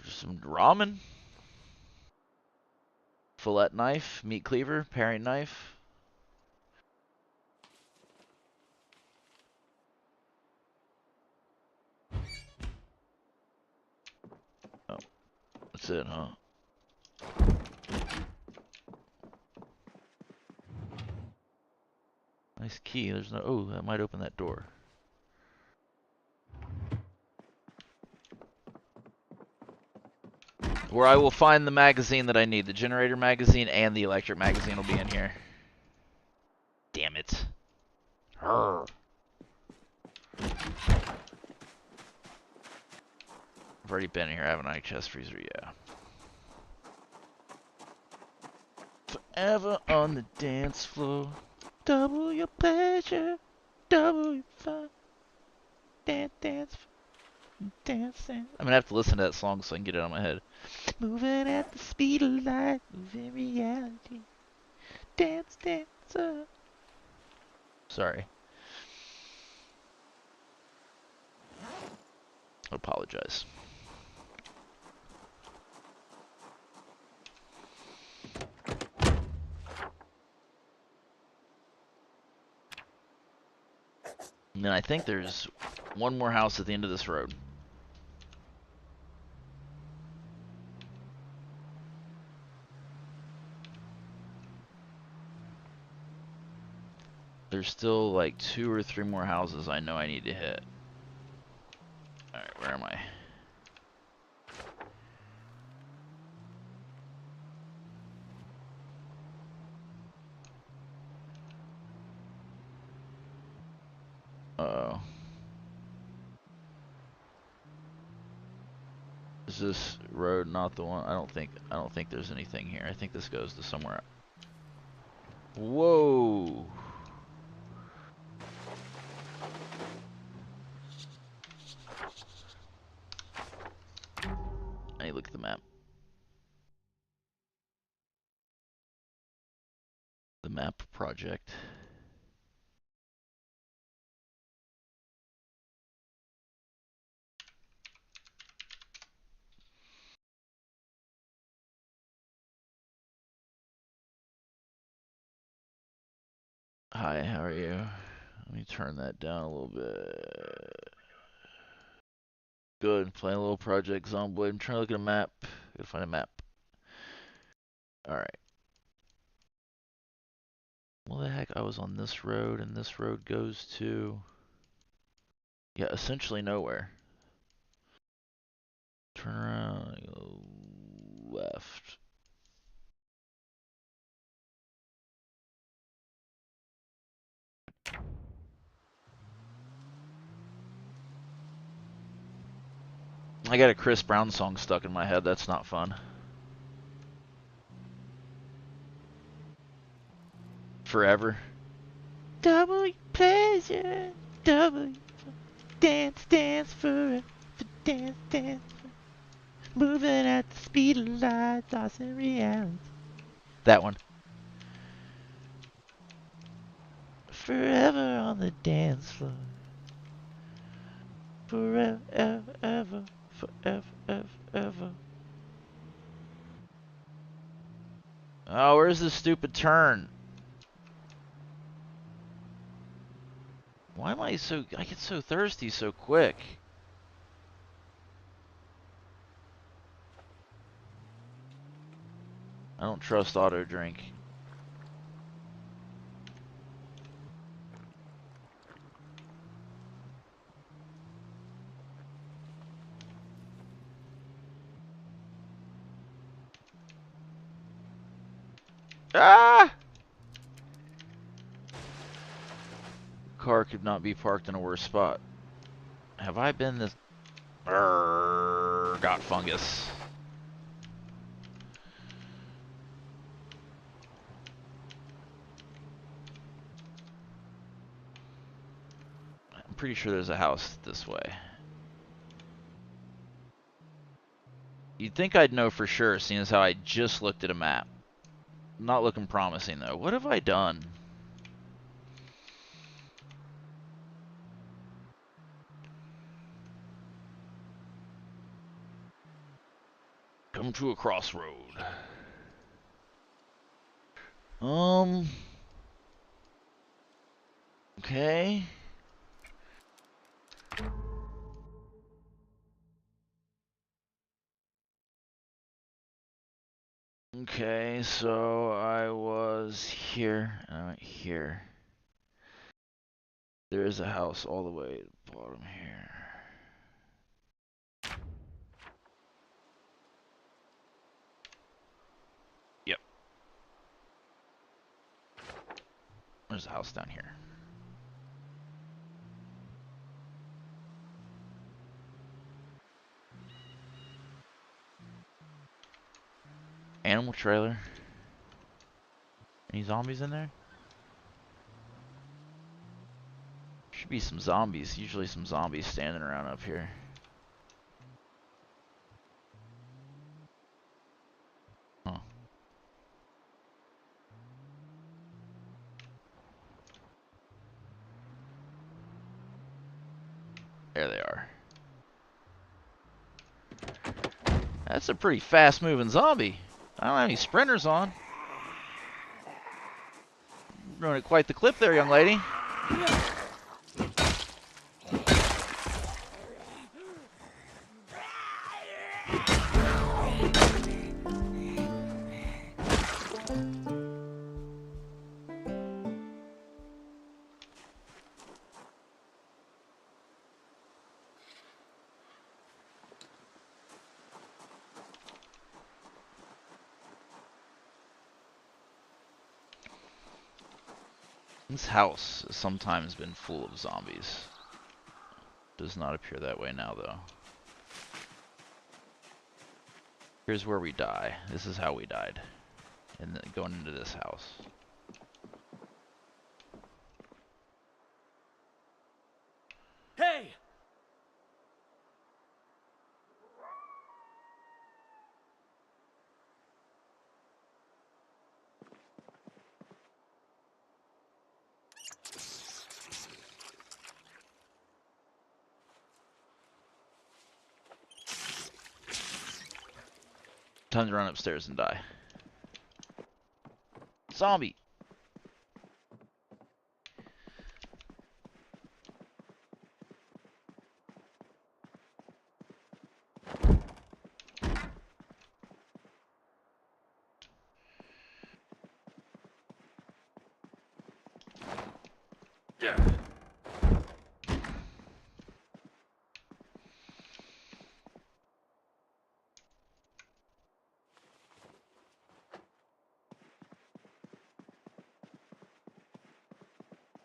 Some ramen. Fillet knife, meat cleaver, paring knife. Oh, that's it, huh? Nice key. There's no. Oh, that might open that door. Where I will find the magazine that I need. The generator magazine and the electric magazine will be in here. Damn it. Arrgh. I've already been here, haven't I? Chest freezer, yeah. Forever on the dance floor. Double your pleasure. Double your fun. Dance, dance, dance, dance. I'm gonna have to listen to that song so I can get it on my head. Moving at the speed of light. Moving reality. Dance, dance, Sorry. I apologize. And then I think there's one more house at the end of this road. There's still like 2 or 3 more houses I know I need to hit. Alright, where am I? Uh-oh. Is this road not the one? I don't think there's anything here. I think this goes to somewhere. Whoa. I need to look at the map. The map project. Hi, how are you? Let me turn that down a little bit. Good. Playing a little project Zomboid. I'm trying to look at a map. Gotta find a map. Alright. Well, the heck? I was on this road, and this road goes to... Yeah, essentially nowhere. Turn around, go left. I got a Chris Brown song stuck in my head. That's not fun. Forever. Double your pleasure, double your dance, dance forever, dance, dance. Moving at the speed of light, lost in reality. That one. Forever on the dance floor. Forever, ever, ever, forever, ever, ever. Oh, where's this stupid turn? Why am I so... I get so thirsty so quick. I don't trust auto drink. Ah! Car could not be parked in a worse spot. Have I been this... Got fungus. I'm pretty sure there's a house this way. You'd think I'd know for sure, seeing as how I just looked at a map. Not looking promising, though. What have I done? Come to a crossroad. Okay. Okay, so I was here, and I went here. There is a house all the way at the bottom here. Yep. There's a house down here. Animal trailer. Any zombies in there? Should be some zombies. Usually some zombies standing around up here. Huh. There they are. That's a pretty fast-moving zombie. I don't have any sprinters on. Running at quite the clip there, young lady. This house has sometimes been full of zombies. Does not appear that way now, though. Here's where we die. This is how we died. And then going into this house. Hey! Time to run upstairs and die. Zombie!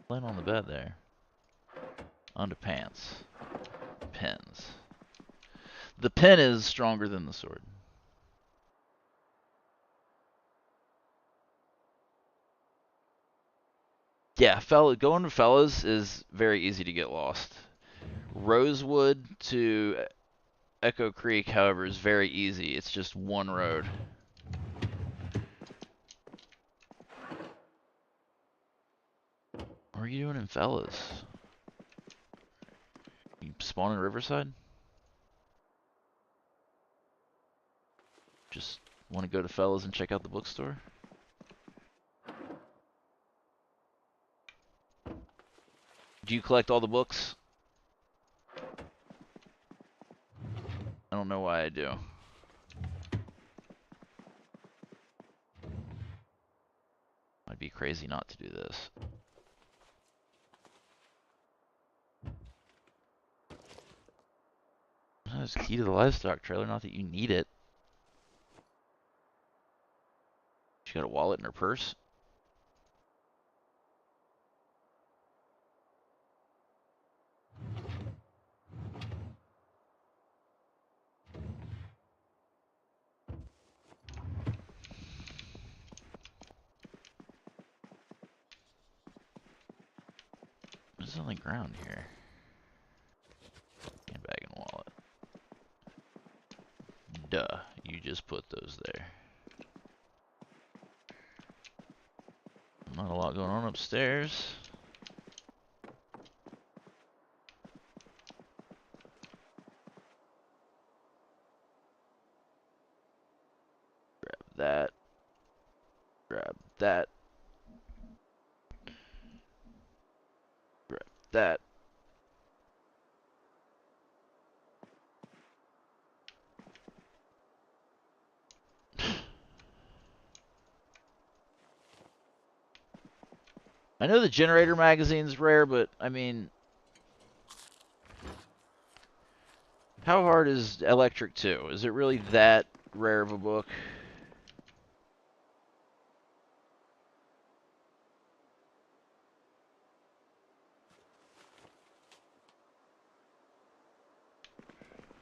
Laying on the bed there. Underpants. Pins. The pen is stronger than the sword. Yeah, going to fellas is very easy to get lost. Rosewood to Echo Creek, however, is very easy. It's just one road. What are you doing in fellas? You spawn in Riverside? Just want to go to fellas and check out the bookstore? Do you collect all the books? I don't know why I do. I'd be crazy not to do this. That's key to the livestock trailer, not that you need it. She got a wallet in her purse. What's on the ground here? Handbag and wallet. Duh, you just put those there. Not a lot going on upstairs. that. Grab that. Grab that. I know the generator magazine's rare, but I mean, how hard is Electric 2? Is it really that rare of a book?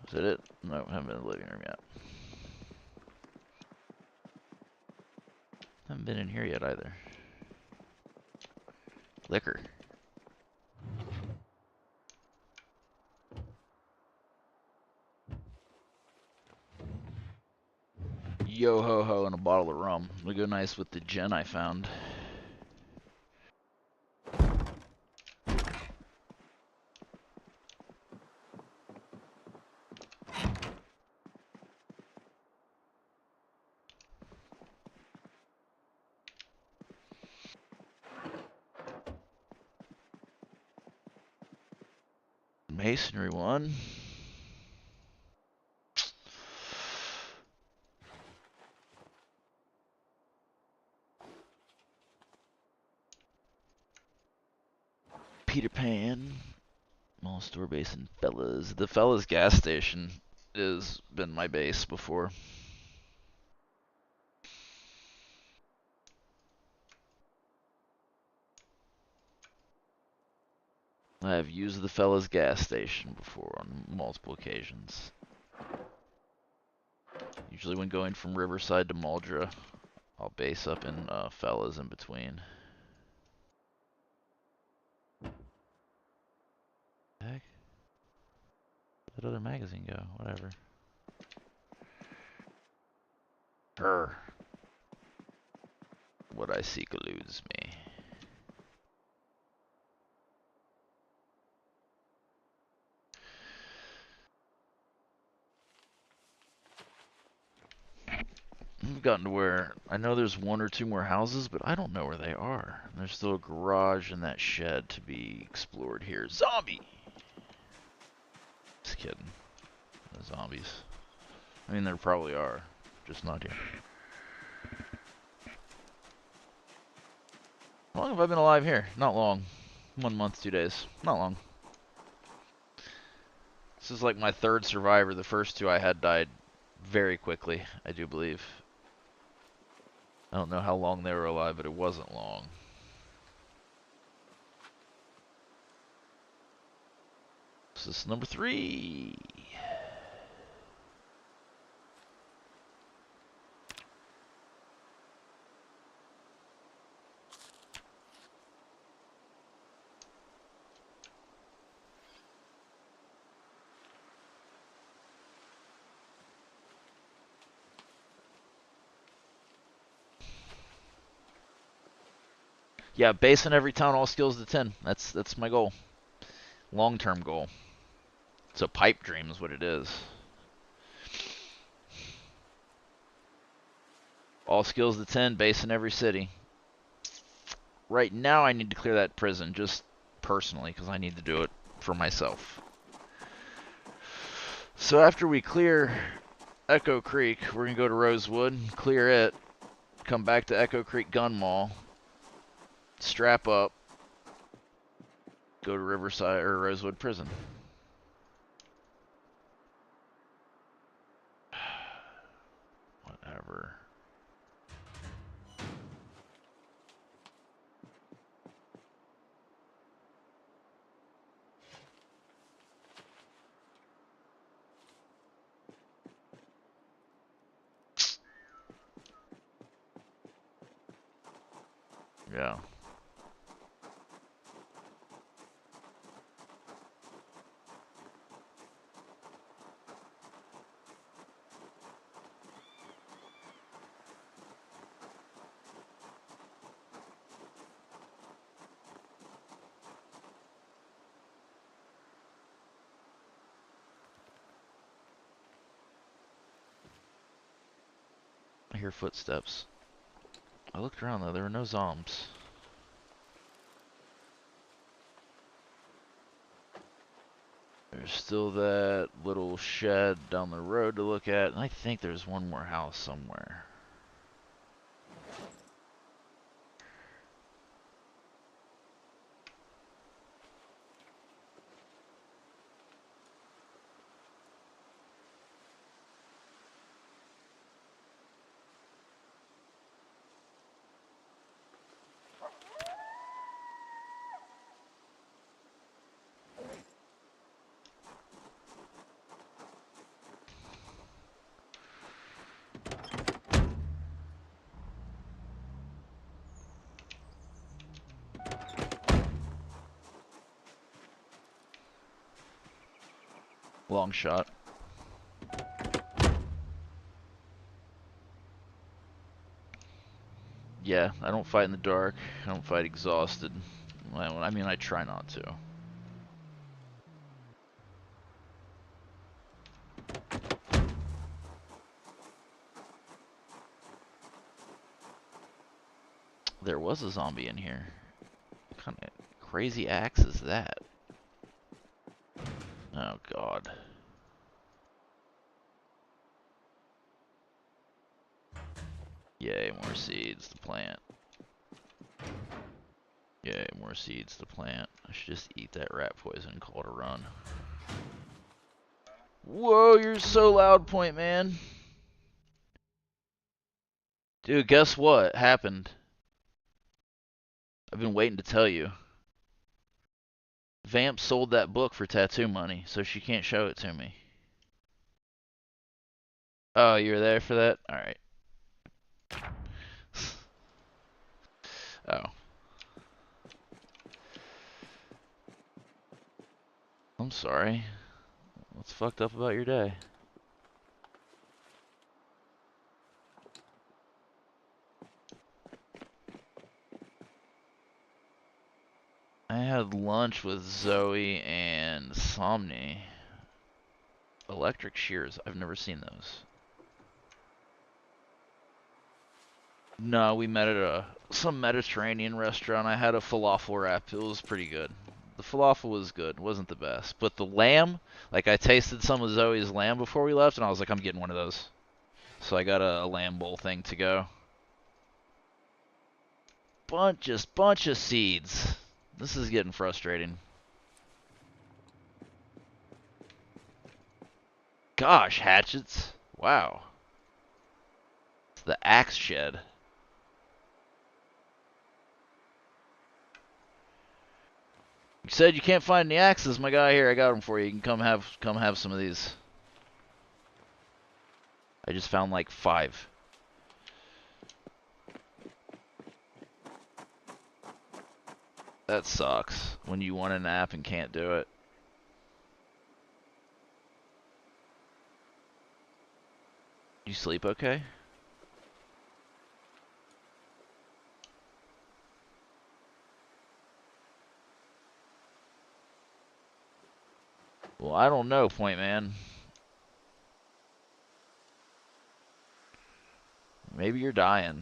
Is it it? No, I haven't been in the living room yet. Haven't been in here yet either. Liquor. Yo ho ho and a bottle of rum. It'll go nice with the gin I found. Masonry one. Peter Pan. Mall store base in Fellas. The Fellas gas station has been my base before. I have used the Fellas gas station before on multiple occasions. Usually when going from Riverside to Muldra, I'll base up in Fellas in between. Heck? Where'd that other magazine go? Whatever. Brr. What I seek eludes me. I've gotten to where I know there's one or two more houses, but I don't know where they are. There's still a garage and that shed to be explored here. Zombie! Just kidding. No zombies. I mean, there probably are, just not here. How long have I been alive here? Not long. 1 month, 2 days. Not long. This is like my third survivor. The first two I had died very quickly, I do believe. I don't know how long they were alive, but it wasn't long. This is number 3. Yeah, base in every town, all skills to 10. That's my goal. Long-term goal. It's a pipe dream is what it is. All skills to 10, base in every city. Right now I need to clear that prison, just personally, because I need to do it for myself. So after we clear Echo Creek, we're going to go to Rosewood, clear it, come back to Echo Creek Gun Mall, strap up, go to Riverside or Rosewood Prison. Whatever. Yeah. hear footsteps. I looked around though, there were no zombs. There's still that little shed down the road to look at, and I think there's one more house somewhere. Long shot. Yeah, I don't fight in the dark. I don't fight exhausted. Well, I mean, I try not to. There was a zombie in here. What kind of crazy axe is that? Oh god. Yay, more seeds to plant. Yay, more seeds to plant. I should just eat that rat poison and call it a run. Whoa, you're so loud, Point Man. Dude, guess what happened? I've been waiting to tell you. Vamp sold that book for tattoo money, so she can't show it to me. Oh, you were there for that? Alright. Oh. I'm sorry. What's fucked up about your day? I had lunch with Zoe and Somni. Electric shears. I've never seen those. No, we met at some Mediterranean restaurant. I had a falafel wrap. It was pretty good. The falafel was good. It wasn't the best. But the lamb, like I tasted some of Zoe's lamb before we left, and I was like, I'm getting one of those. So I got a lamb bowl thing to go. Bunch of seeds. This is getting frustrating. Gosh, hatchets. Wow. It's the axe shed. You said you can't find any axes, my guy. Here, I got them for you. You can come have some of these. I just found like 5. That sucks when you want a nap and can't do it. You sleep okay? Well, I don't know, Point Man. Maybe you're dying.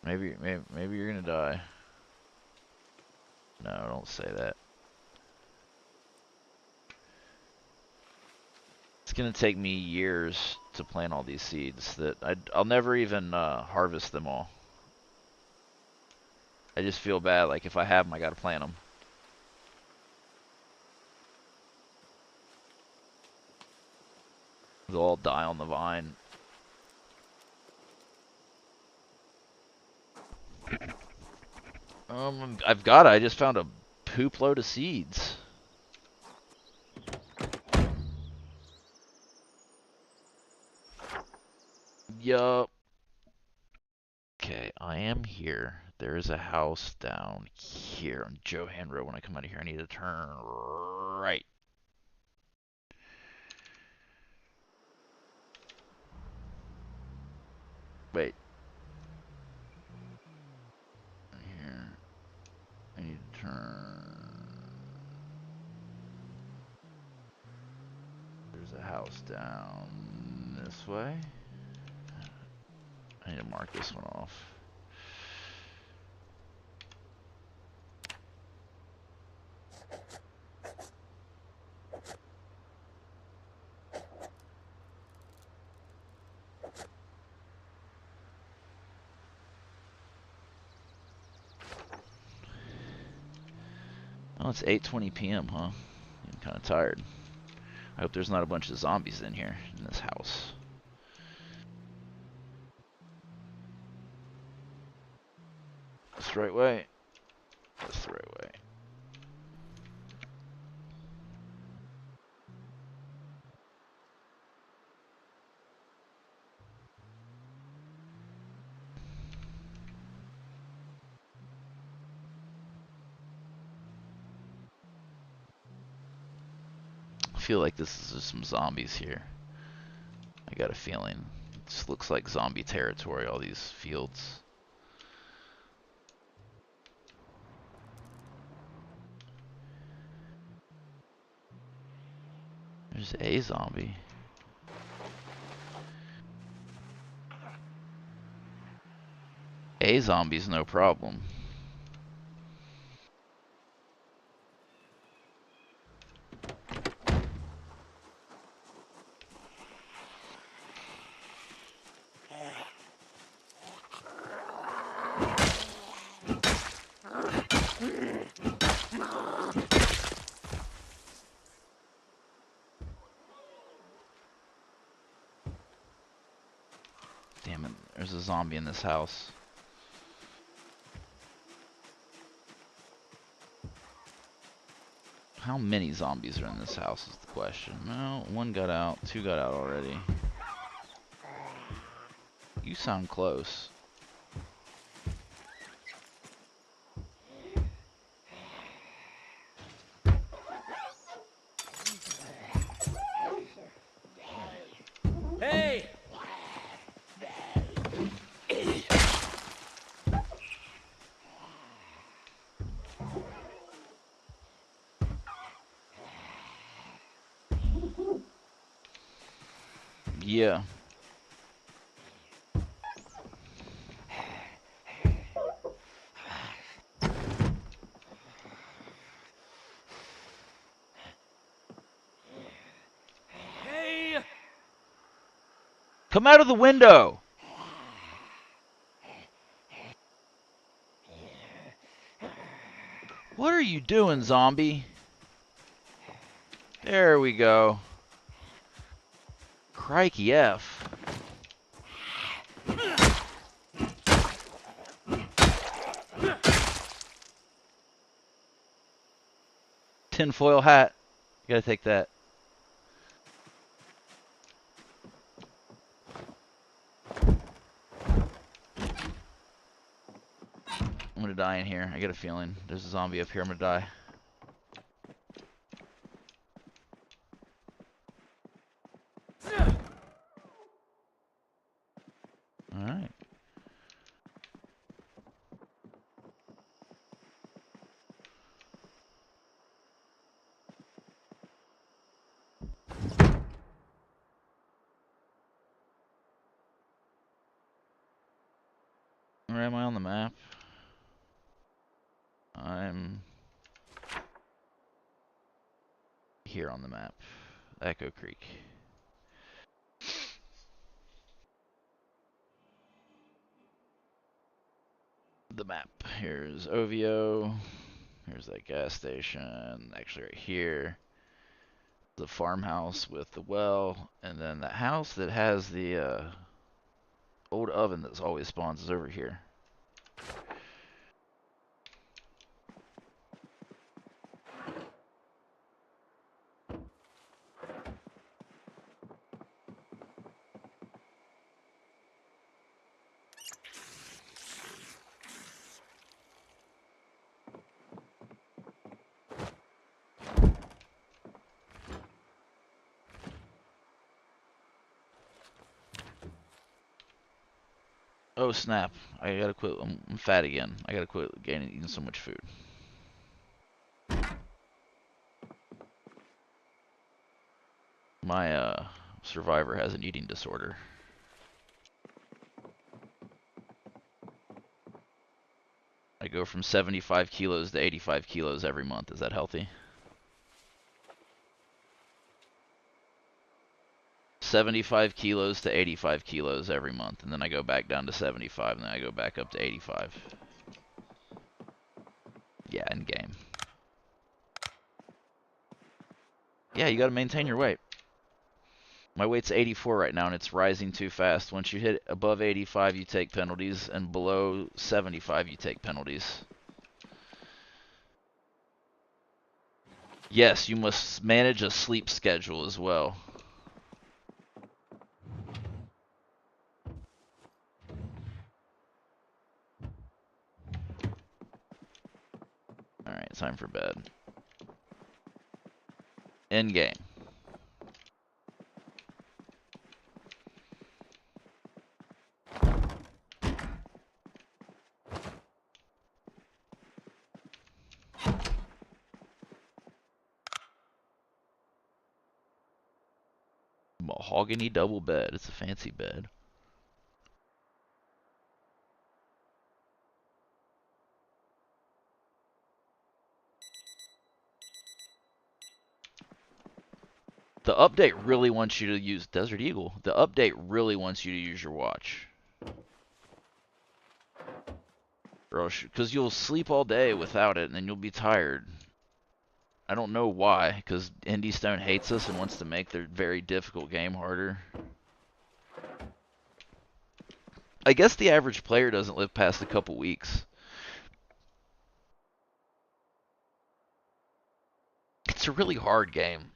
Maybe you're gonna die. No, don't say that. It's gonna take me years to plant all these seeds that I'll never even harvest them all. I just feel bad, like if I have them, I gotta plant them. They'll all die on the vine. I've got it. I just found a poop load of seeds. Yup. Okay, I am here. There is a house down here on Johan Road. When I come out of here, I need to turn right. Wait. Here. I need to turn. There's a house down this way. I need to mark this one off. Oh, it's 8:20 p.m., huh? I'm kind of tired. I hope there's not a bunch of zombies in here, in this house. That's the right way. That's the right way. I feel like this is just some zombies here. I got a feeling. This looks like zombie territory, all these fields. There's a zombie. A zombie's no problem. Damn it, there's a zombie in this house. How many zombies are in this house is the question. No, one got out, two got out already. You sound close. Hey! Yeah. Hey! Come out of the window! What are you doing, zombie? There we go. Crikey F. Tinfoil hat. You gotta take that. I'm gonna die in here. I get a feeling. There's a zombie up here. I'm gonna die. Alright. Where am I on the map? I'm here on the map. Echo Creek. The map. Here's OVO. Here's that gas station. Actually, right here. The farmhouse with the well. And then the house that has the old oven that always spawns is over here. Oh snap. I gotta quit. I'm fat again. I gotta quit eating so much food. My survivor has an eating disorder. go from 75 kilos to 85 kilos every month. Is that healthy? 75 kilos to 85 kilos every month, and then I go back down to 75, and then I go back up to 85. Yeah, in game. Yeah, you gotta maintain your weight. My weight's 84 right now, and it's rising too fast. Once you hit above 85, you take penalties, and below 75, you take penalties. Yes, you must manage a sleep schedule as well. Alright, time for bed. End game. Mahogany double bed. It's a fancy bed. The update really wants you to use Desert Eagle. The update really wants you to use your watch. Because you'll sleep all day without it, and then you'll be tired. I don't know why, because Indie Stone hates us and wants to make their very difficult game harder. I guess the average player doesn't live past a couple weeks. It's a really hard game.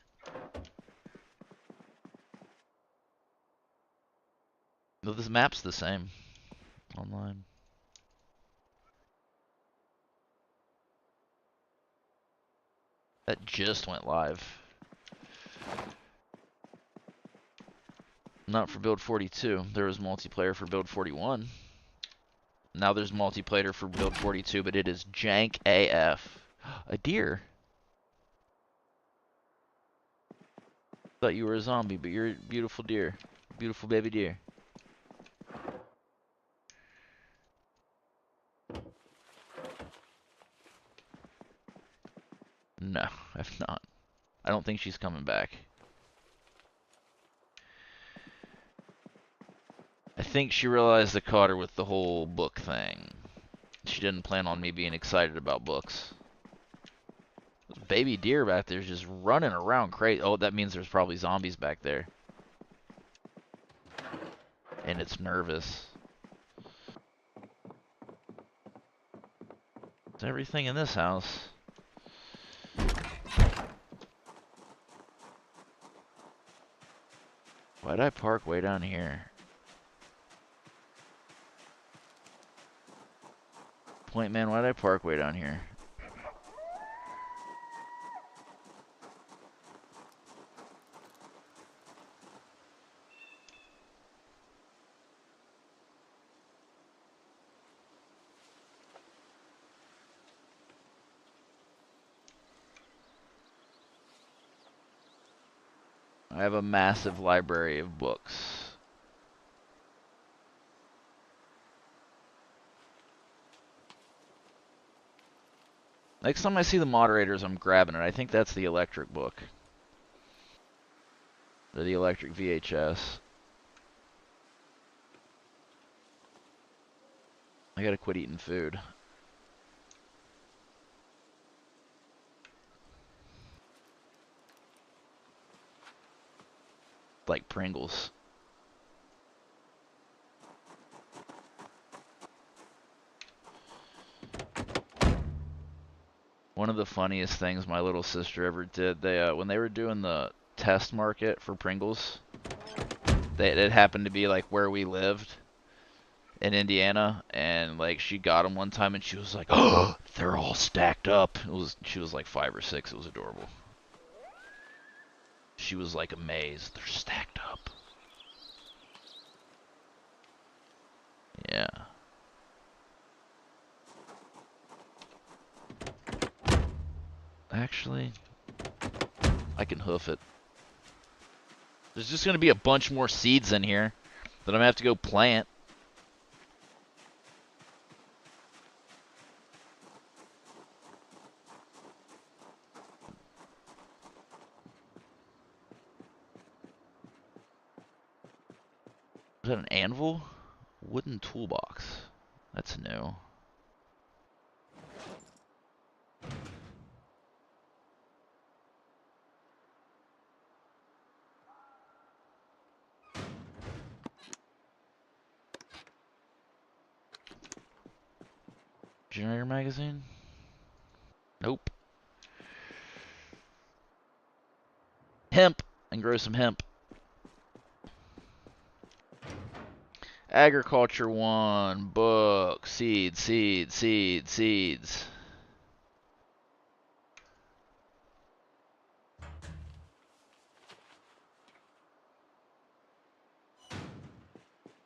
No, this map's the same online. That just went live. Not for build 42. There was multiplayer for build 41. Now there's multiplayer for build 42, but it is jank AF. A deer. Thought you were a zombie, but you're a beautiful deer. Beautiful baby deer. No, I've not. I don't think she's coming back. I think she realized I caught her with the whole book thing. She didn't plan on me being excited about books. This baby deer back there's just running around crazy. Oh, that means there's probably zombies back there. And it's nervous. Is everything in this house? Why'd I park way down here? Point man, why'd I park way down here? I have a massive library of books. Next time I see the moderators, I'm grabbing it. I think that's the electric book. Or the electric VHS. I gotta quit eating food. Like Pringles. One of the funniest things my little sister ever did, they when they were doing the test market for Pringles, it happened to be like where we lived in Indiana, and like she got them one time and she was like, "Oh, they're all stacked up." She was like 5 or 6. It was adorable. She was like amazed. They're stacked up. Yeah. Actually, I can hoof it. There's just going to be a bunch more seeds in here that I'm going to have to go plant. that an anvil? Wooden toolbox. That's new. Generator magazine? Nope. Hemp! And grow some hemp. Agriculture 1. Book. Seeds, seeds, seeds, seeds.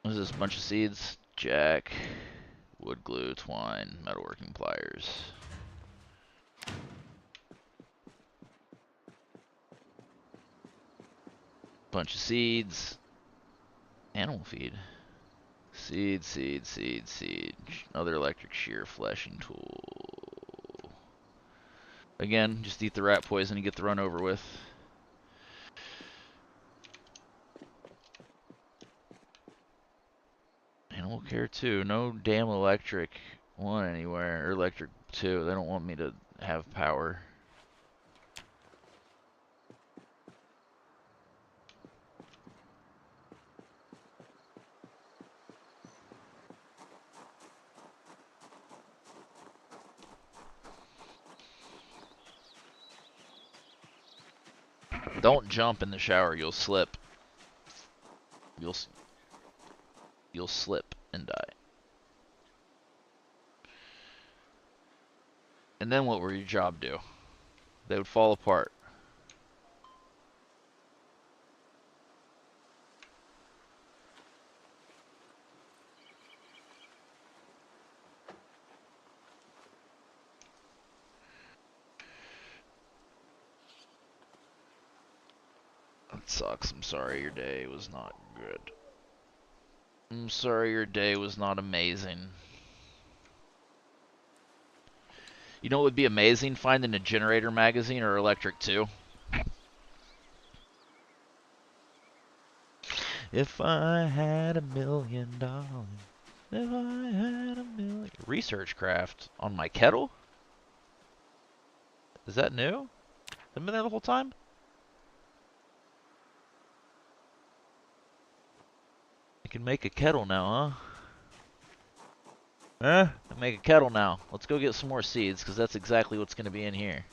What is this? Bunch of seeds? Jack. Wood glue, twine, metalworking pliers. Bunch of seeds. Animal feed. Seed, seed, seed, seed. Another electric shear fleshing tool. Again, just eat the rat poison and get the run over with. Animal care 2. No damn electric 1 anywhere. Or electric 2. They don't want me to have power. Don't jump in the shower, you'll slip. You'll slip and die. And then what would your job do? They would fall apart. That sucks. I'm sorry your day was not good. I'm sorry your day was not amazing. You know what would be amazing? Finding a generator magazine or electric 2. If I had $1 million. If I had $1 million. Research craft on my kettle? Is that new? Been there the whole time? I can make a kettle now, huh? I make a kettle now. Let's go get some more seeds, because that's exactly what's going to be in here.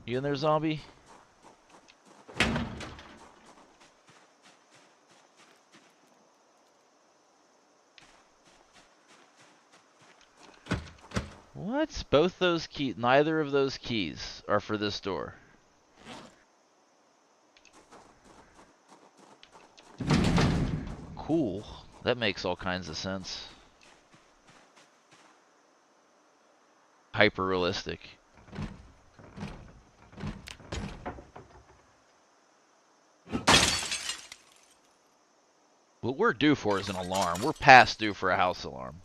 You in there, zombie? What? Both those keys, neither of those keys are for this door. Cool. That makes all kinds of sense. Hyper realistic. What we're due for is an alarm. We're past due for a house alarm.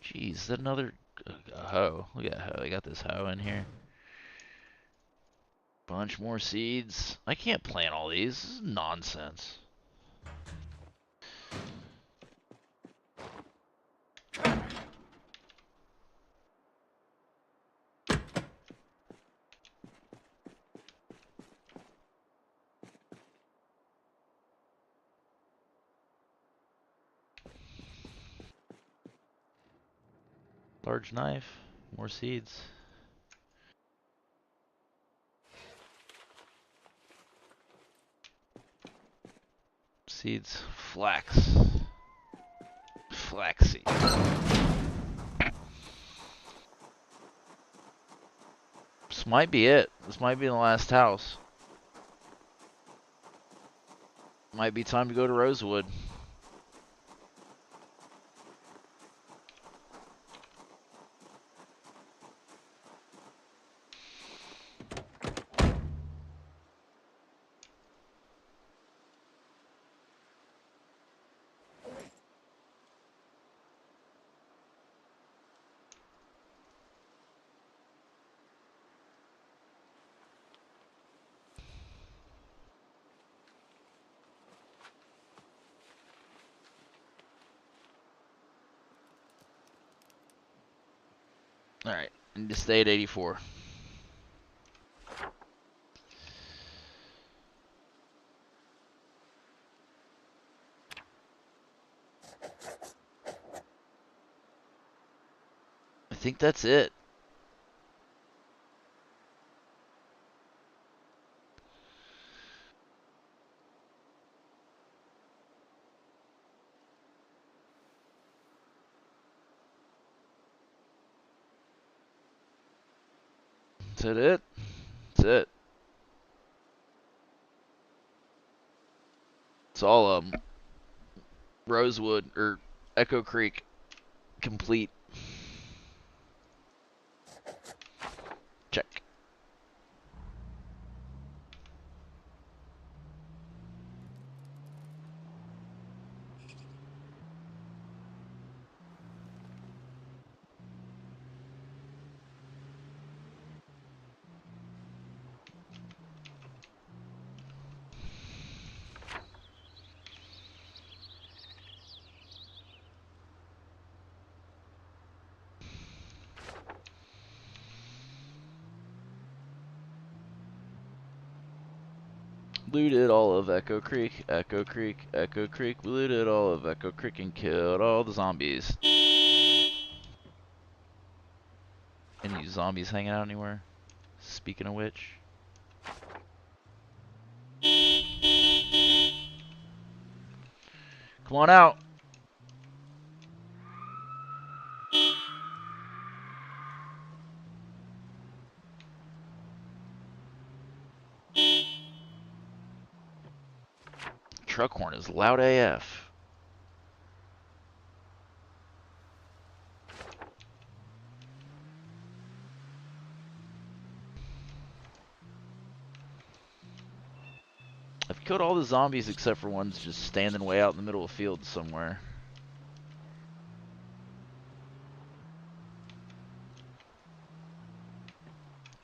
Jeez, is that another hoe? Look at that hoe. They got this hoe in here. Bunch more seeds. I can't plant all these. This is nonsense. Large knife. More seeds. Seeds. Flax. Flaxseed. This might be it. This might be the last house. Might be time to go to Rosewood. Alright, I need to stay at 84. I think that's it. Is that it? That's it. It's all Rosewood or Echo Creek complete. Check. Looted all of Echo Creek, Echo Creek, Echo Creek. We looted all of Echo Creek and killed all the zombies. Any zombies hanging out anywhere? Speaking of which. Come on out. Truck horn is loud AF. I've killed all the zombies except for ones just standing way out in the middle of the field somewhere.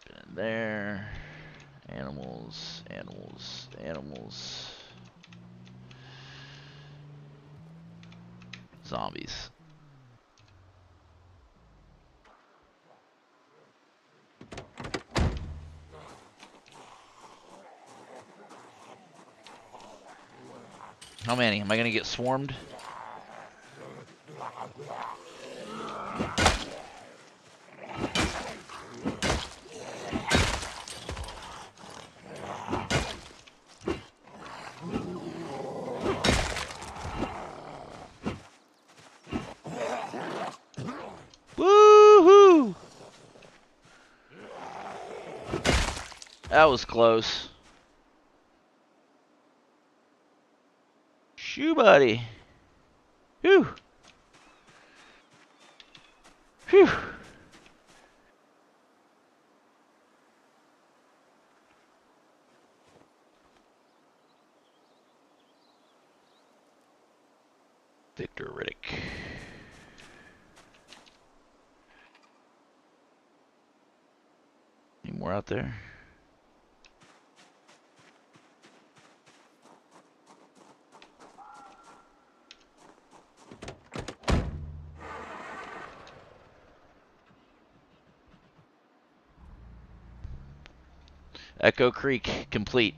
Been in there. Animals, animals, animals. Zombies. How many? Am I gonna get swarmed? Woohoo! That was close. Shoo, buddy. Whew. Whew. Victor Riddick. Any more out there? Echo Creek complete.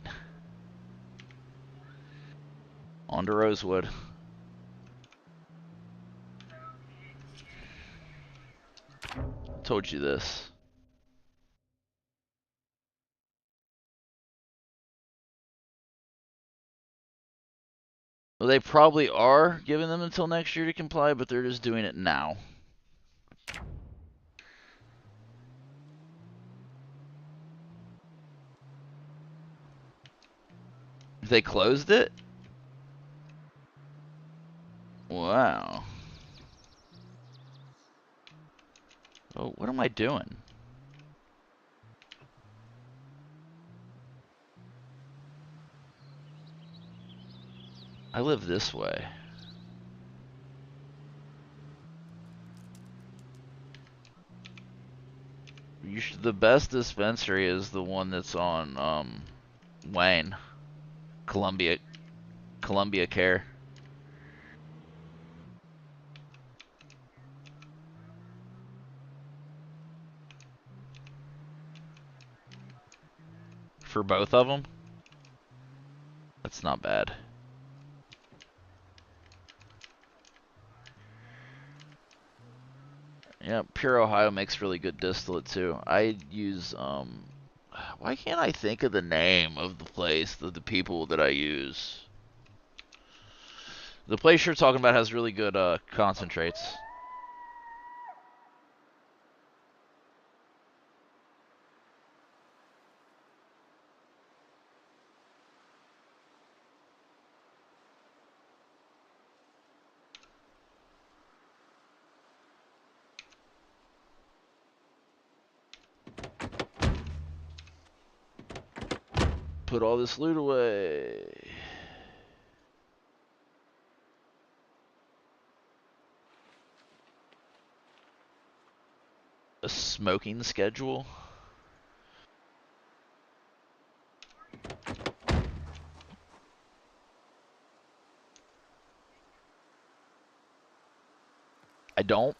On to Rosewood. Told you this. Well, they probably are giving them until next year to comply, but they're just doing it now. They closed it? Wow. Oh, what am I doing? I live this way. The best dispensary is the one that's on Wayne, Columbia Care. for both of them. That's not bad. Yeah, Pure Ohio makes really good distillate too. I use why can't I think of the name of the place, the people that I use? The place you're talking about has really good concentrates. Put all this loot away. A smoking schedule? I don't.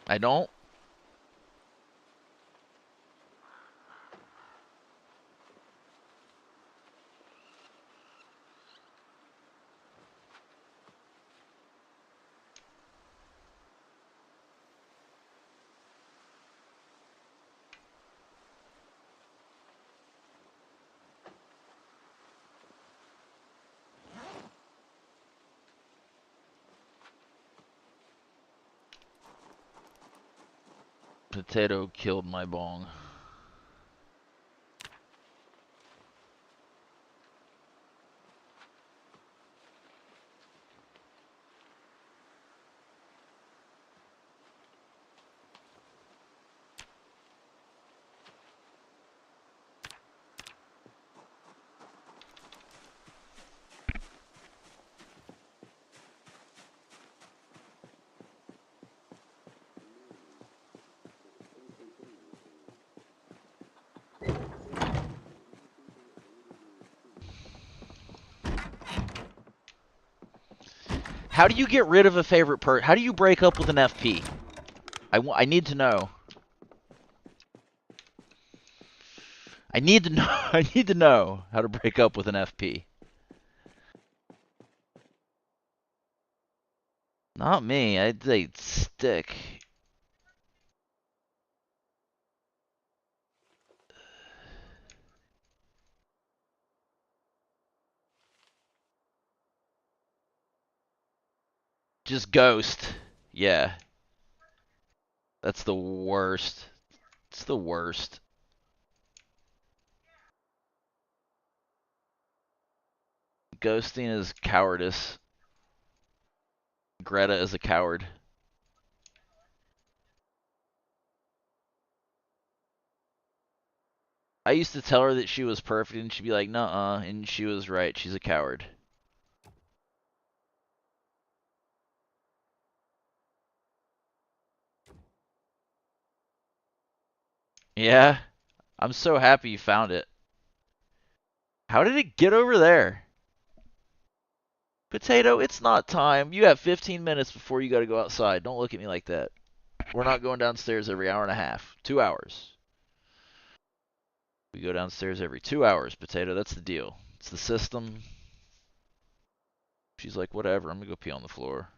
I don't. Potato killed my bong. How do you get rid of a favorite person? How do you break up with an FP? I need to know. I need to know. I need to know how to break up with an FP. Not me. I'd say stick. Just ghost. Yeah. That's the worst. It's the worst. Ghosting is cowardice. Greta is a coward. I used to tell her that she was perfect, and she'd be like, "Nuh-uh," and she was right. She's a coward. Yeah, I'm so happy you found it. How did it get over there? Potato, it's not time. You have 15 minutes before you gotta go outside. Don't look at me like that. We're not going downstairs every hour and a half. 2 hours. We go downstairs every 2 hours, Potato. That's the deal. It's the system. She's like, whatever. I'm gonna go pee on the floor.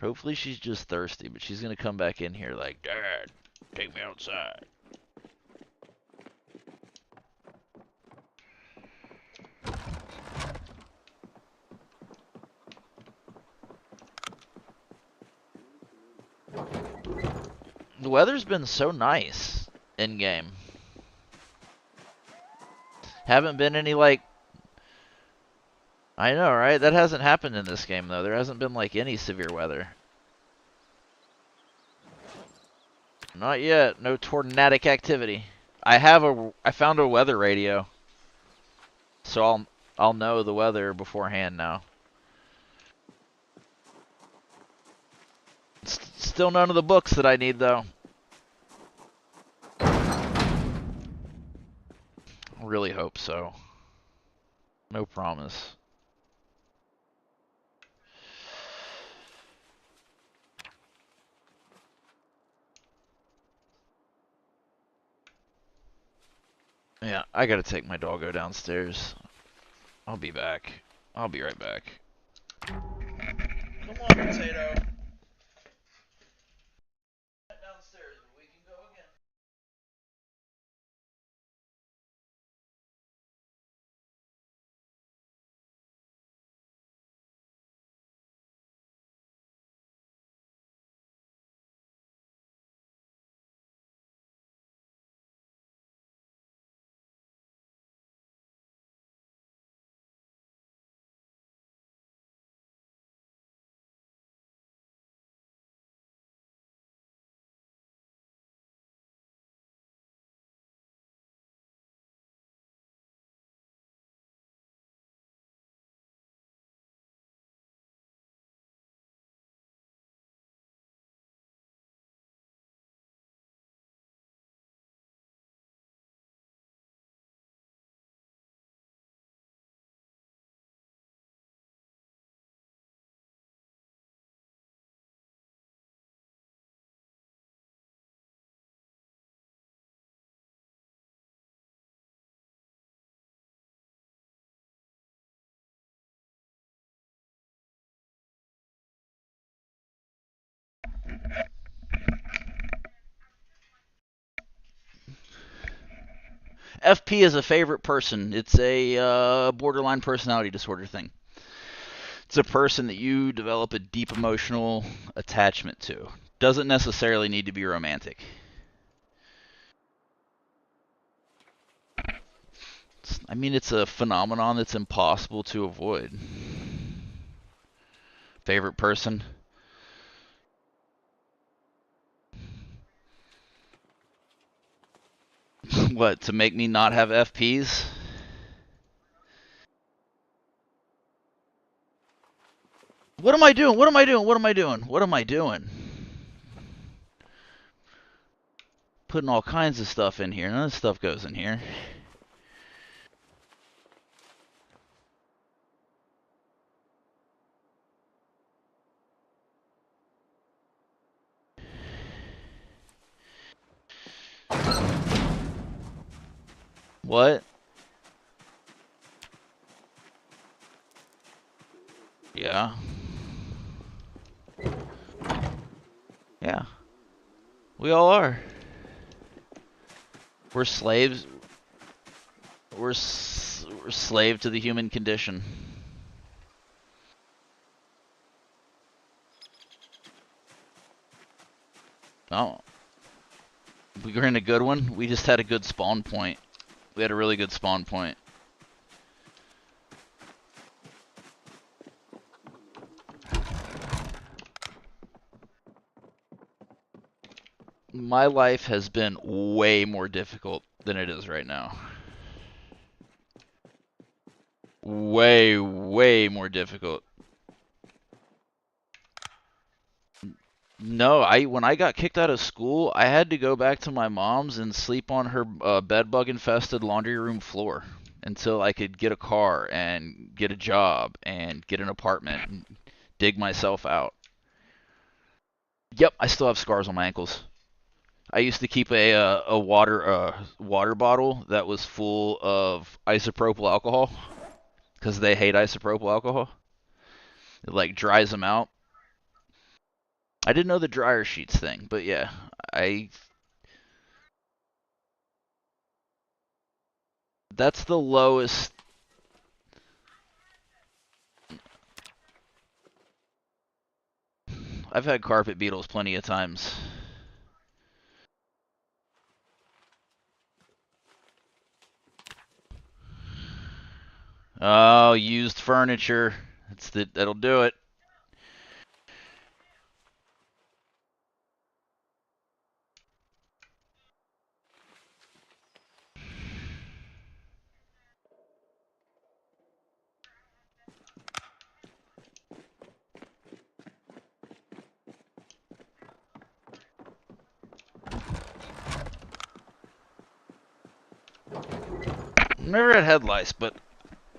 Hopefully she's just thirsty, but she's gonna come back in here like, Dad, take me outside. The weather's been so nice in game. Haven't been any like, I know, right? That hasn't happened in this game though. There hasn't been like any severe weather. Not yet. No tornadic activity. I found a weather radio. So I'll know the weather beforehand now. Still none of the books that I need though. I really hope so. No promise. Yeah, I gotta take my doggo downstairs. I'll be back. I'll be right back. Come on, potato. Downstairs, but we can go again. FP is a favorite person. It's a borderline personality disorder thing. It's a person that you develop a deep emotional attachment to. Doesn't necessarily need to be romantic. I mean, it's a phenomenon that's impossible to avoid. Favorite person? What, to make me not have FPs? What am I doing? What am I doing? What am I doing? What am I doing? Putting all kinds of stuff in here. None of this stuff goes in here. What? Yeah. Yeah. We all are. We're slaves. We're slave to the human condition. Oh, we were in a good one. We just had a good spawn point. We had a really good spawn point. My life has been way more difficult than it is right now. Way, way more difficult. No, when I got kicked out of school, I had to go back to my mom's and sleep on her bed bug infested laundry room floor until I could get a car and get a job and get an apartment and dig myself out. Yep, I still have scars on my ankles. I used to keep a water bottle that was full of isopropyl alcohol because they hate isopropyl alcohol. It like dries them out. I didn't know the dryer sheets thing, but yeah, I that's the lowest. I've had carpet beetles plenty of times. Oh, used furniture. That'll do it. Never had head lice, but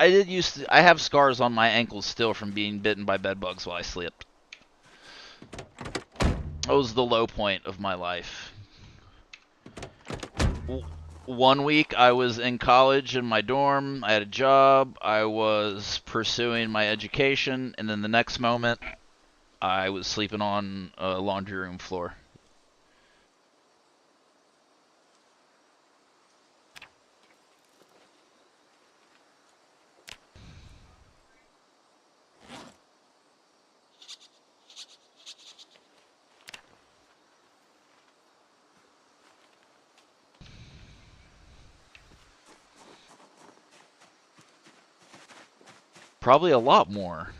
I did used to. I have scars on my ankles still from being bitten by bed bugs while I slept. That was the low point of my life. One week I was in college in my dorm. I had a job. I was pursuing my education, and then the next moment I was sleeping on a laundry room floor. Probably a lot more.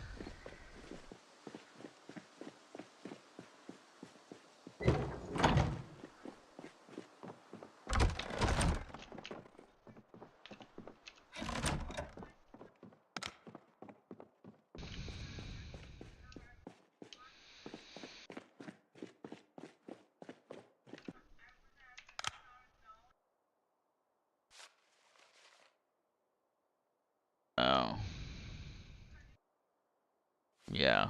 Oh. Yeah.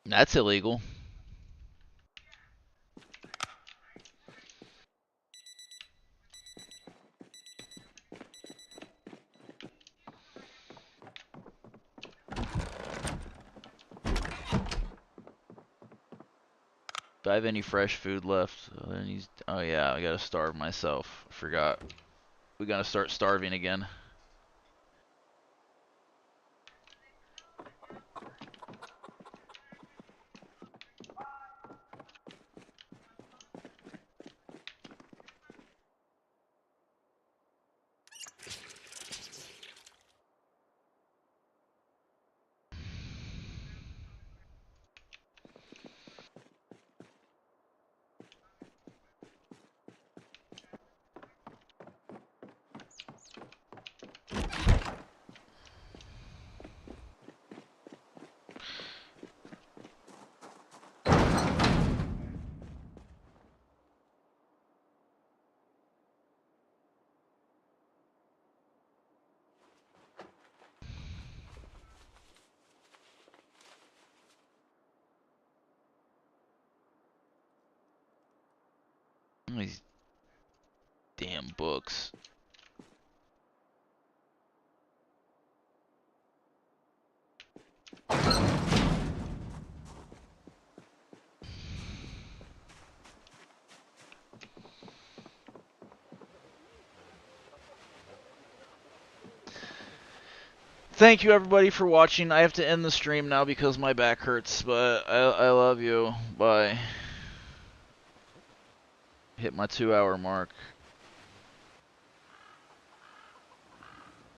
That's illegal. Do I have any fresh food left? Oh yeah, I gotta starve myself. I forgot. We gotta start starving again. These damn books. Thank you everybody for watching. I have to end the stream now because my back hurts, but I love you. Bye. Hit my 2-hour mark.